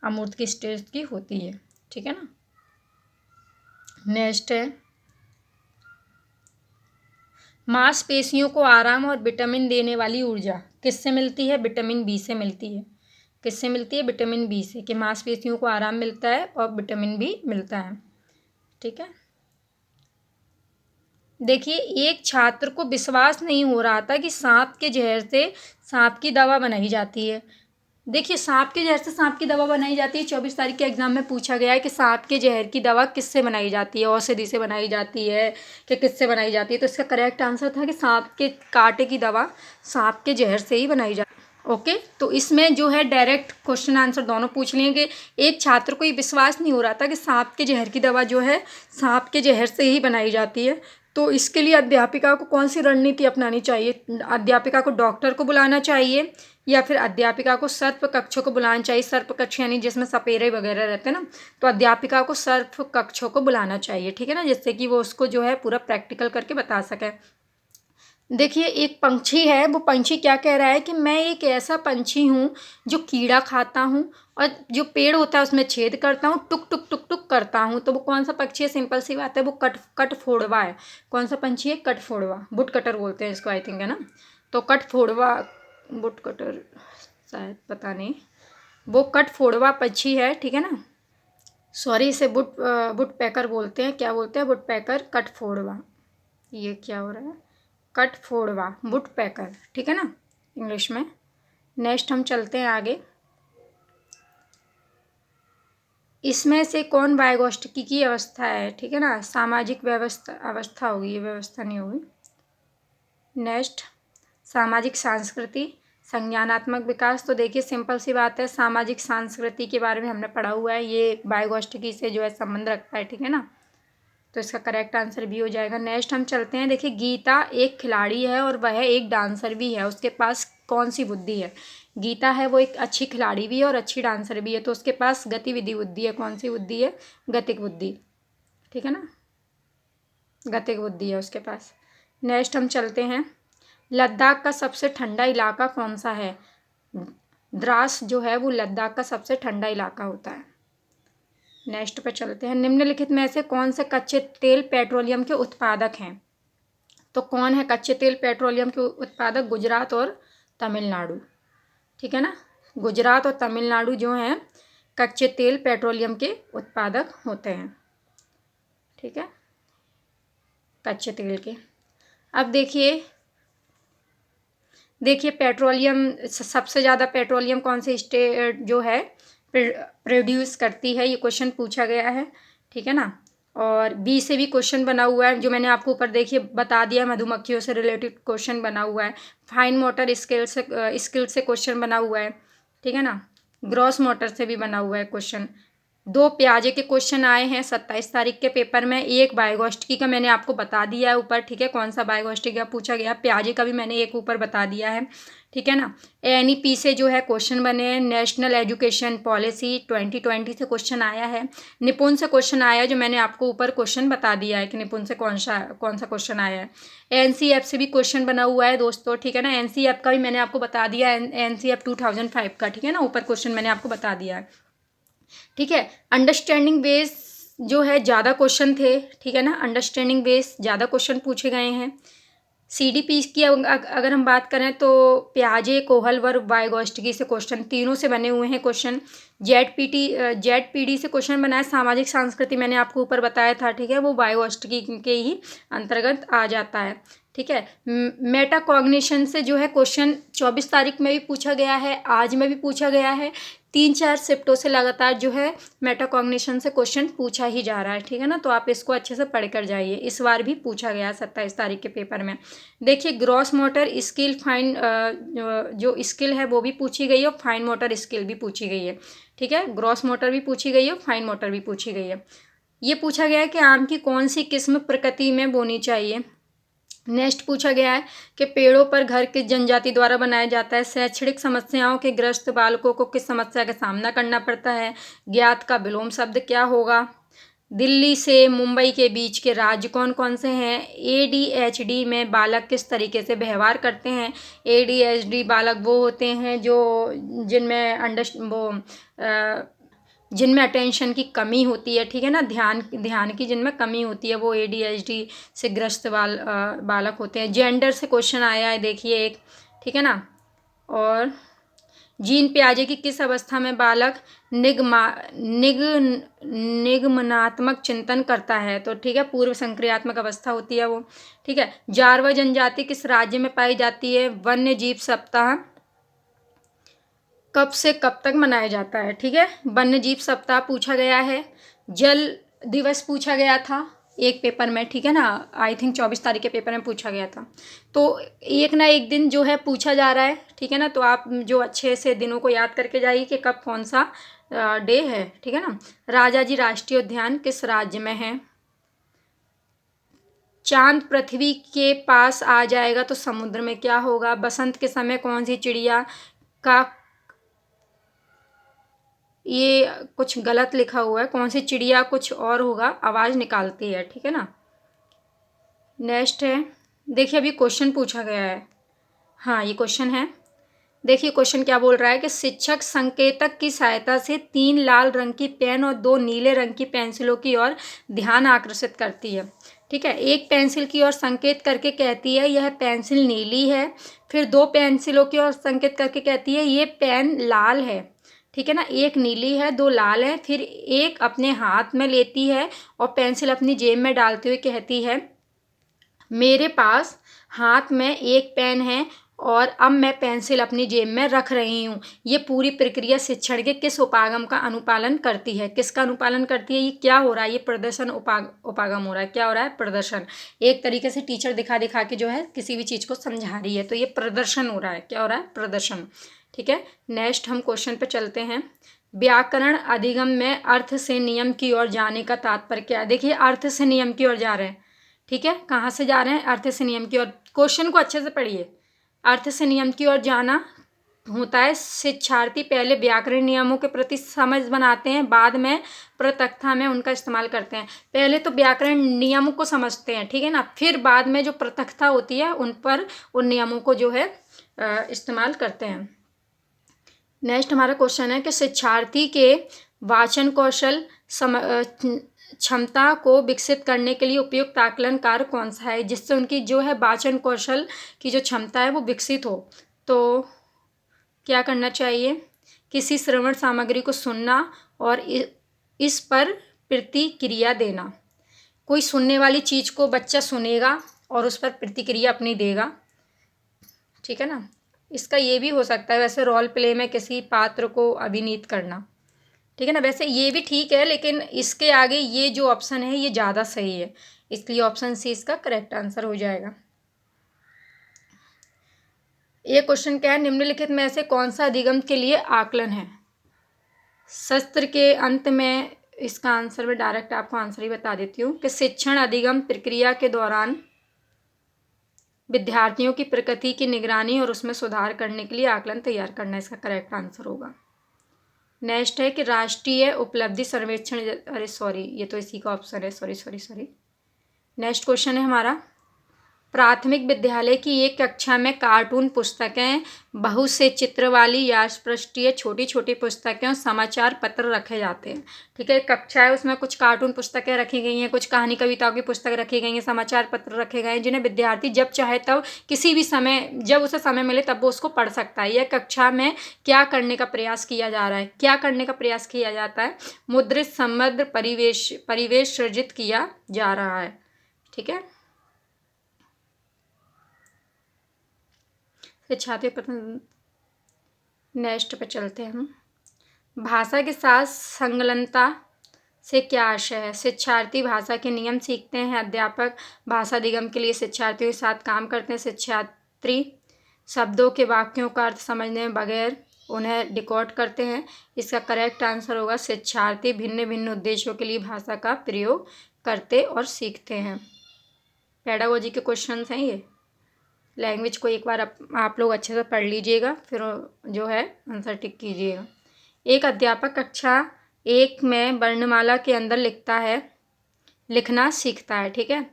अमूर्त की स्टेज की होती है। ठीक है ना, नेक्स्ट है, मांसपेशियों को आराम और विटामिन देने वाली ऊर्जा किससे मिलती है? विटामिन बी से मिलती है। किससे मिलती है? विटामिन बी से, कि मांसपेशियों को आराम मिलता है और विटामिन बी मिलता है। ठीक है, देखिए एक छात्र को विश्वास नहीं हो रहा था कि सांप के जहर से सांप की दवा बनाई जाती है। देखिए सांप के जहर से सांप की दवा बनाई जाती है, 24 तारीख के एग्जाम में पूछा गया है कि सांप के जहर की दवा किससे बनाई जाती है? औषधि से बनाई जाती है कि किससे बनाई जाती है? तो इसका करेक्ट आंसर था कि सांप के कांटे की दवा सांप के जहर से ही बनाई जाती है। ओके, तो इसमें जो है डायरेक्ट क्वेश्चन आंसर दोनों पूछ लिए कि एक छात्र को ये विश्वास नहीं हो रहा था कि सांप के जहर की दवा जो है सांप के जहर से ही बनाई जाती है। तो इसके लिए अध्यापिका को कौन सी रणनीति अपनानी चाहिए? अध्यापिका को डॉक्टर को बुलाना चाहिए या फिर अध्यापिका को सर्प कक्षों को बुलाना चाहिए? सर्प कक्ष यानी जिसमें सपेरे वगैरह रहते हैं ना, तो अध्यापिका को सर्प कक्षों को बुलाना चाहिए। ठीक है ना, जिससे कि वो उसको जो है पूरा प्रैक्टिकल करके बता सके। देखिए एक पंछी है, वो पंछी क्या कह रहा है कि मैं एक ऐसा पंछी हूँ जो कीड़ा खाता हूँ और जो पेड़ होता है उसमें छेद करता हूँ, टुक टुक टुक टुक करता हूँ। तो वो कौन सा पक्षी है? सिंपल सी बात है, वो कटफोड़वा है। कौन सा पंछी है? कटफोड़वा, वुड कटर बोलते हैं इसको आई थिंक, है ना। तो कटफोड़वा, वुड कटर शायद, पता नहीं, वो कटफोड़वा पक्षी है। ठीक है ना, सॉरी इसे वुड पैकर बोलते हैं। क्या बोलते हैं? वुड पैकर, कटफोड़वा। ये क्या हो रहा है? कटफोड़वा, वुड पैकर। ठीक है ना, इंग्लिश में। नेक्स्ट हम चलते हैं आगे, इसमें से कौन वाइगोस्टिकी की अवस्था है? ठीक है ना, सामाजिक अवस्था होगी, ये व्यवस्था नहीं होगी। नेक्स्ट, सामाजिक संस्कृति, संज्ञानात्मक विकास। तो देखिए सिंपल सी बात है, सामाजिक संस्कृति के बारे में हमने पढ़ा हुआ है, ये वाइगोस्टिकी से जो है संबंध रखता है। ठीक है ना, तो इसका करेक्ट आंसर भी हो जाएगा। नेक्स्ट हम चलते हैं, देखिए गीता एक खिलाड़ी है और वह एक डांसर भी है, उसके पास कौन सी बुद्धि है? गीता है वो एक अच्छी खिलाड़ी भी है और अच्छी डांसर भी है, तो उसके पास गतिविधि बुद्धि है। कौन सी बुद्धि है? गतिक बुद्धि। ठीक है ना, गतिक बुद्धि है उसके पास। नेक्स्ट हम चलते हैं, लद्दाख का सबसे ठंडा इलाका कौन सा है? द्रास जो है वो लद्दाख का सबसे ठंडा इलाका होता है। नेक्स्ट पे चलते हैं, निम्नलिखित में से कौन से कच्चे तेल पेट्रोलियम के उत्पादक हैं? तो कौन है कच्चे तेल पेट्रोलियम के उत्पादक? गुजरात और तमिलनाडु। ठीक है ना, गुजरात और तमिलनाडु जो हैं कच्चे तेल पेट्रोलियम के उत्पादक होते हैं, ठीक है, कच्चे तेल के। अब देखिए पेट्रोलियम, सबसे ज़्यादा पेट्रोलियम कौन से स्टेट जो है प्रोड्यूस करती है, ये क्वेश्चन पूछा गया है, ठीक है ना। और बी से भी क्वेश्चन बना हुआ है, जो मैंने आपको ऊपर देखिए बता दिया, मधुमक्खियों से रिलेटेड क्वेश्चन बना हुआ है। फाइन मोटर स्किल से क्वेश्चन बना हुआ है, ठीक है ना। ग्रॉस मोटर से भी बना हुआ है क्वेश्चन। 2 प्याजे के क्वेश्चन आए हैं 27 तारीख के पेपर में। एक बायोगॉस्टिकी का मैंने आपको बता दिया है ऊपर, ठीक है, कौन सा बायोगॉस्टिकी का पूछा गया। प्याजे का भी मैंने एक ऊपर बता दिया है, ठीक है ना। NEP से जो है क्वेश्चन बने हैं। नेशनल एजुकेशन पॉलिसी 2020 से क्वेश्चन आया है। निपुण से क्वेश्चन आया है, जो मैंने आपको ऊपर क्वेश्चन बता दिया है कि निपुण से कौन सा क्वेश्चन आया है। NCF से भी क्वेश्चन बना हुआ है दोस्तों, ठीक है ना। NCF का भी मैंने आपको बता दिया है, NCF 2005 का, ठीक है ना, ऊपर क्वेश्चन मैंने आपको बता दिया है, ठीक है। अंडरस्टैंडिंग बेस जो है ज़्यादा क्वेश्चन थे, ठीक है ना, अंडरस्टैंडिंग बेस ज़्यादा क्वेश्चन पूछे गए हैं। CDP की अगर हम बात करें तो प्याजे, कोहल व वाइगॉस्टिकी से क्वेश्चन, तीनों से बने हुए हैं क्वेश्चन। जेडपीडी से क्वेश्चन बना है। सामाजिक संस्कृति मैंने आपको ऊपर बताया था, ठीक है, वो वाइगॉस्टिकी के ही अंतर्गत आ जाता है, ठीक है। मेटाकॉग्निशन से जो है क्वेश्चन 24 तारीख में भी पूछा गया है, आज में भी पूछा गया है। 3-4 शिफ्टों से लगातार जो है मेटाकॉग्निशन से क्वेश्चन पूछा ही जा रहा है, ठीक है ना। तो आप इसको अच्छे से पढ़ कर जाइए, इस बार भी पूछा गया 27 तारीख के पेपर में। देखिए ग्रॉस मोटर स्किल, फाइन जो स्किल है वो भी पूछी गई है, और फाइन मोटर स्किल भी पूछी गई है, ठीक है। ग्रॉस मोटर भी पूछी गई है और फाइन मोटर भी पूछी गई है। ये पूछा गया है कि आम की कौन सी किस्म प्रकृति में बोनी चाहिए। नेक्स्ट पूछा गया है कि पेड़ों पर घर किस जनजाति द्वारा बनाया जाता है। शैक्षणिक समस्याओं के ग्रस्त बालकों को किस समस्या का सामना करना पड़ता है। ज्ञात का विलोम शब्द क्या होगा। दिल्ली से मुंबई के बीच के राज्य कौन कौन से हैं। ADHD में बालक किस तरीके से व्यवहार करते हैं। ADHD बालक वो होते हैं जो जिनमें अटेंशन की कमी होती है, ठीक है ना, ध्यान की जिनमें कमी होती है, वो ADHD से ग्रस्त बालक होते हैं। जेंडर से क्वेश्चन आया है, देखिए एक, ठीक है ना। और जीन पियाजे की किस अवस्था में बालक निगमनात्मक चिंतन करता है, तो ठीक है, पूर्व संक्रियात्मक अवस्था होती है वो, ठीक है। जारवा जनजाति किस राज्य में पाई जाती है। वन्य जीव सप्ताह कब से कब तक मनाया जाता है, ठीक है। वन्य जीव सप्ताह पूछा गया है। जल दिवस पूछा गया था एक पेपर में, ठीक है ना, आई थिंक 24 तारीख के पेपर में पूछा गया था। तो एक ना एक दिन जो है पूछा जा रहा है, ठीक है ना। तो आप जो अच्छे से दिनों को याद करके जाइए कि कब कौन सा डे है, ठीक है ना। राजाजी राष्ट्रीय उद्यान किस राज्य में है। चांद पृथ्वी के पास आ जाएगा तो समुद्र में क्या होगा। बसंत के समय कौन सी चिड़िया का, ये कुछ गलत लिखा हुआ है, कौन सी चिड़िया कुछ और होगा, आवाज़ निकालती है, ठीक है ना। नेक्स्ट है, देखिए अभी क्वेश्चन पूछा गया है, हाँ ये क्वेश्चन है। देखिए क्वेश्चन क्या बोल रहा है कि शिक्षक संकेतक की सहायता से 3 लाल रंग की पेन और 2 नीले रंग की पेंसिलों की ओर ध्यान आकर्षित करती है, ठीक है। एक पेंसिल की ओर संकेत करके कहती है यह पेंसिल नीली है। फिर 2 पेंसिलों की ओर संकेत करके कहती है ये पेन लाल है, ठीक है ना। एक नीली है, 2 लाल है। फिर एक अपने हाथ में लेती है और पेंसिल अपनी जेब में डालते हुए कहती है मेरे पास हाथ में एक पेन है और अब मैं पेंसिल अपनी जेब में रख रही हूँ। ये पूरी प्रक्रिया शिक्षण के किस उपागम का अनुपालन करती है। किसका अनुपालन करती है, ये क्या हो रहा है, ये प्रदर्शन उपागम हो रहा है। क्या हो रहा है, प्रदर्शन। एक तरीके से टीचर दिखा दिखा के जो है किसी भी चीज़ को समझा रही है, तो ये प्रदर्शन हो रहा है। क्या हो रहा है, प्रदर्शन, ठीक है। नेक्स्ट हम क्वेश्चन पे चलते हैं। व्याकरण अधिगम में अर्थ से नियम की ओर जाने का तात्पर्य क्या है। देखिए अर्थ से नियम की ओर जा रहे हैं, ठीक है, कहाँ से जा रहे हैं, अर्थ से नियम की ओर। क्वेश्चन को अच्छे से पढ़िए। अर्थ से नियम की ओर जाना होता है शिक्षार्थी पहले व्याकरण नियमों के प्रति समझ बनाते हैं, बाद में प्रतक्था में उनका इस्तेमाल करते हैं। पहले तो व्याकरण नियमों को समझते हैं, ठीक है ना, फिर बाद में जो प्रतक्था होती है उन पर उन नियमों को जो है इस्तेमाल करते हैं। नेक्स्ट हमारा क्वेश्चन है कि शिक्षार्थी के वाचन कौशल क्षमता को विकसित करने के लिए उपयुक्त आकलन कार्य कौन सा है, जिससे उनकी जो है वाचन कौशल की जो क्षमता है वो विकसित हो। तो क्या करना चाहिए, किसी श्रवण सामग्री को सुनना और इस पर प्रतिक्रिया देना। कोई सुनने वाली चीज़ को बच्चा सुनेगा और उस पर प्रतिक्रिया अपनी देगा, ठीक है ना। इसका ये भी हो सकता है वैसे रोल प्ले में किसी पात्र को अभिनीत करना, ठीक है ना। वैसे ये भी ठीक है, लेकिन इसके आगे ये जो ऑप्शन है ये ज़्यादा सही है, इसलिए ऑप्शन सी इसका करेक्ट आंसर हो जाएगा। ये क्वेश्चन क्या है, निम्नलिखित में से कौन सा अधिगम के लिए आकलन है। सत्र के अंत में इसका आंसर मैं डायरेक्ट आपको आंसर ही बता देती हूँ कि शिक्षण अधिगम प्रक्रिया के दौरान विद्यार्थियों की प्रगति की निगरानी और उसमें सुधार करने के लिए आकलन तैयार करना इसका करेक्ट आंसर होगा। नेक्स्ट है कि राष्ट्रीय उपलब्धि सर्वेक्षण, अरे सॉरी ये तो इसी का ऑप्शन है, सॉरी। नेक्स्ट क्वेश्चन है हमारा, प्राथमिक विद्यालय की एक कक्षा में कार्टून पुस्तकें, बहुत से चित्र वाली या पृष्ठीय छोटी छोटी पुस्तकें और समाचार पत्र रखे जाते हैं, ठीक है। कक्षा है, उसमें कुछ कार्टून पुस्तकें रखी गई हैं, कुछ कहानी कविताओं की पुस्तक रखी गई हैं, समाचार पत्र रखे गए हैं, जिन्हें विद्यार्थी जब चाहे तब किसी भी समय, जब उसे समय मिले तब वो उसको पढ़ सकता है। यह कक्षा में क्या करने का प्रयास किया जा रहा है, क्या करने का प्रयास किया जाता है, मुद्रित समृद्ध परिवेश सृजित किया जा रहा है, ठीक है। छात्र प्रथम, नेक्स्ट पे चलते हैं हम। भाषा के साथ संलग्नता से क्या आशय है। शिक्षार्थी भाषा के नियम सीखते हैं, अध्यापक भाषा अधिगम के लिए शिक्षार्थियों के साथ काम करते हैं, शिक्षार्थी शब्दों के वाक्यों का अर्थ समझने में बगैर उन्हें डिकोड करते हैं। इसका करेक्ट आंसर होगा शिक्षार्थी भिन्न भिन्न उद्देश्यों के लिए भाषा का प्रयोग करते और सीखते हैं। पेडागोजी के क्वेश्चन हैं ये। लैंग्वेज को एक बार आप लोग अच्छे से पढ़ लीजिएगा, फिर जो है आंसर टिक कीजिएगा। एक अध्यापक कक्षा 1 में वर्णमाला के अंदर लिखना सीखता है, ठीक है,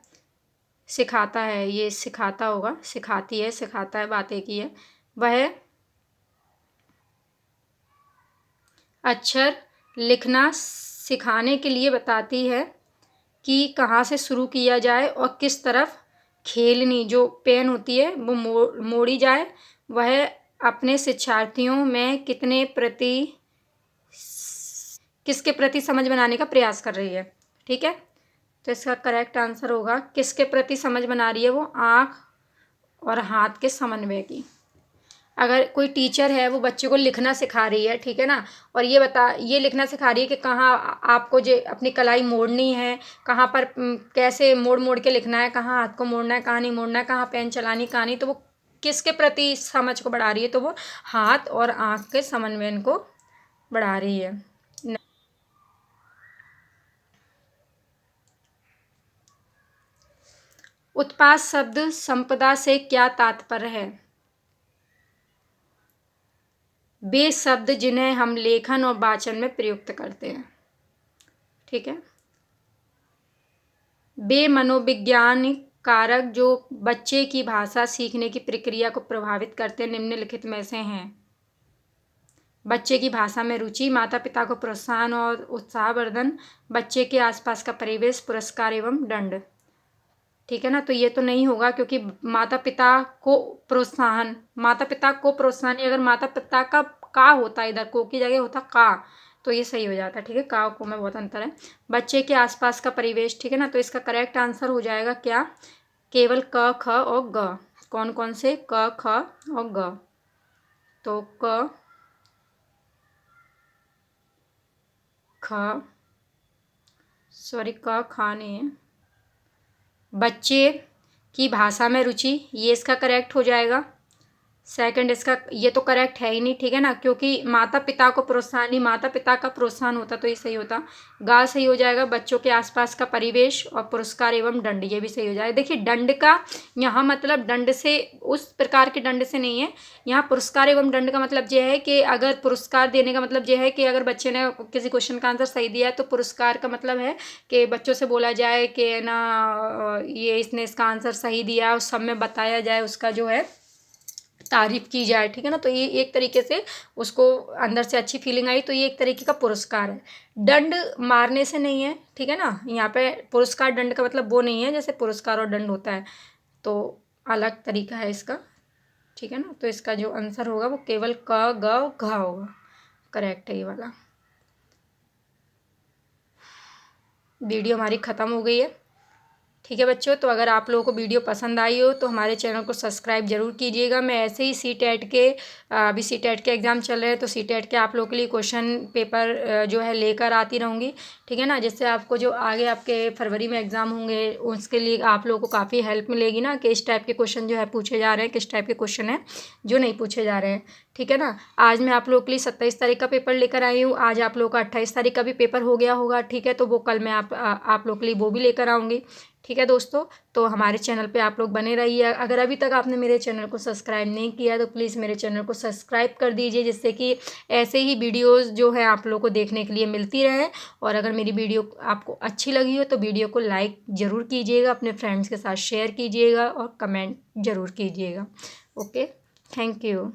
सिखाता है, ये सिखाता होगा, सिखाती है, सिखाता है, बात एक ही है। वह अक्षर लिखना सिखाने के लिए बताती है कि कहाँ से शुरू किया जाए और किस तरफ खेलनी जो पेन होती है वो मोड़ी जाए। वह अपने शिक्षार्थियों में किसके प्रति समझ बनाने का प्रयास कर रही है, ठीक है। तो इसका करेक्ट आंसर होगा किसके प्रति समझ बना रही है, वो आँख और हाथ के समन्वय की। अगर कोई टीचर है वो बच्चे को लिखना सिखा रही है, ठीक है ना, और ये लिखना सिखा रही है कि कहाँ आपको जो अपनी कलाई मोड़नी है, कहाँ पर कैसे मोड़ मोड़ के लिखना है, कहाँ हाथ को मोड़ना है, कहाँ नहीं मोड़ना है, कहाँ पेन चलानी कहाँ नहीं, तो वो किसके प्रति समझ को बढ़ा रही है, तो वो हाथ और आँख के समन्वय को बढ़ा रही है। उत्पाद शब्द संपदा से क्या तात्पर्य है। वे शब्द जिन्हें हम लेखन और वाचन में प्रयुक्त करते हैं, ठीक है। वे मनोवैज्ञानिक कारक जो बच्चे की भाषा सीखने की प्रक्रिया को प्रभावित करते हैं निम्नलिखित में से हैं। बच्चे की भाषा में रुचि, माता पिता को प्रोत्साहन और उत्साहवर्धन, बच्चे के आसपास का परिवेश, पुरस्कार एवं दंड, ठीक है ना। तो ये तो नहीं होगा क्योंकि माता पिता को प्रोत्साहन अगर माता पिता का होता है, इधर को की जगह होता का, तो ये सही हो जाता है, ठीक है। का को में बहुत अंतर है। बच्चे के आसपास का परिवेश, ठीक है ना, तो इसका करेक्ट आंसर हो जाएगा क्या, केवल क ख और ग। कौन कौन से, क ख और ग, तो क ख खा नहीं है, बच्चे की भाषा में रुचि, ये इसका करेक्ट हो जाएगा। सेकंड इसका ये तो करेक्ट है ही नहीं, ठीक है ना, क्योंकि माता पिता को प्रोत्साहन नहीं, माता पिता का प्रोत्साहन होता तो ये सही होता। गा सही हो जाएगा, बच्चों के आसपास का परिवेश और पुरस्कार एवं दंड, ये भी सही हो जाएगा। देखिए दंड का यहाँ मतलब दंड से उस प्रकार के दंड से नहीं है, यहाँ पुरस्कार एवं दंड का मतलब यह है कि अगर पुरस्कार देने का मतलब यह है कि अगर बच्चे ने किसी क्वेश्चन का आंसर सही दिया है तो पुरस्कार का मतलब है कि बच्चों से बोला जाए कि ना ये इसने इसका आंसर सही दिया, उस सब में बताया जाए, उसका जो है तारीफ की जाए, ठीक है ना। तो ये एक तरीके से उसको अंदर से अच्छी फीलिंग आई, तो ये एक तरीके का पुरस्कार है। दंड मारने से नहीं है, ठीक है ना, यहाँ पे पुरस्कार दंड का मतलब वो नहीं है जैसे पुरस्कार और दंड होता है, तो अलग तरीका है इसका, ठीक है ना। तो इसका जो आंसर होगा वो केवल क ग घ होगा, करेक्ट है ये वाला। वीडियो हमारी ख़त्म हो गई है। ठीक है बच्चों, तो अगर आप लोगों को वीडियो पसंद आई हो तो हमारे चैनल को सब्सक्राइब ज़रूर कीजिएगा। मैं ऐसे ही सीटेट के अभी सीटेट के एग्ज़ाम चल रहे हैं, तो सीटेट के आप लोगों के लिए क्वेश्चन पेपर जो है लेकर आती रहूँगी। ठीक है ना, जिससे आपको जो आगे आपके फरवरी में एग्ज़ाम होंगे उसके लिए आप लोगों को काफ़ी हेल्प मिलेगी ना, कि इस टाइप के क्वेश्चन जो है पूछे जा रहे हैं, किस टाइप के क्वेश्चन हैं जो नहीं पूछे जा रहे हैं। ठीक है ना, आज मैं आप लोगों के लिए 27 तारीख का पेपर लेकर आई हूँ। आज आप लोगों का 28 तारीख का भी पेपर हो गया होगा। ठीक है, तो वो कल मैं आप लोगों के लिए वो भी लेकर आऊँगी। ठीक है दोस्तों, तो हमारे चैनल पे आप लोग बने रहिए। अगर अभी तक आपने मेरे चैनल को सब्सक्राइब नहीं किया तो प्लीज़ मेरे चैनल को सब्सक्राइब कर दीजिए, जिससे कि ऐसे ही वीडियोस जो है आप लोगों को देखने के लिए मिलती रहे। और अगर मेरी वीडियो आपको अच्छी लगी हो तो वीडियो को लाइक ज़रूर कीजिएगा, अपने फ्रेंड्स के साथ शेयर कीजिएगा और कमेंट ज़रूर कीजिएगा। Okay, thank you.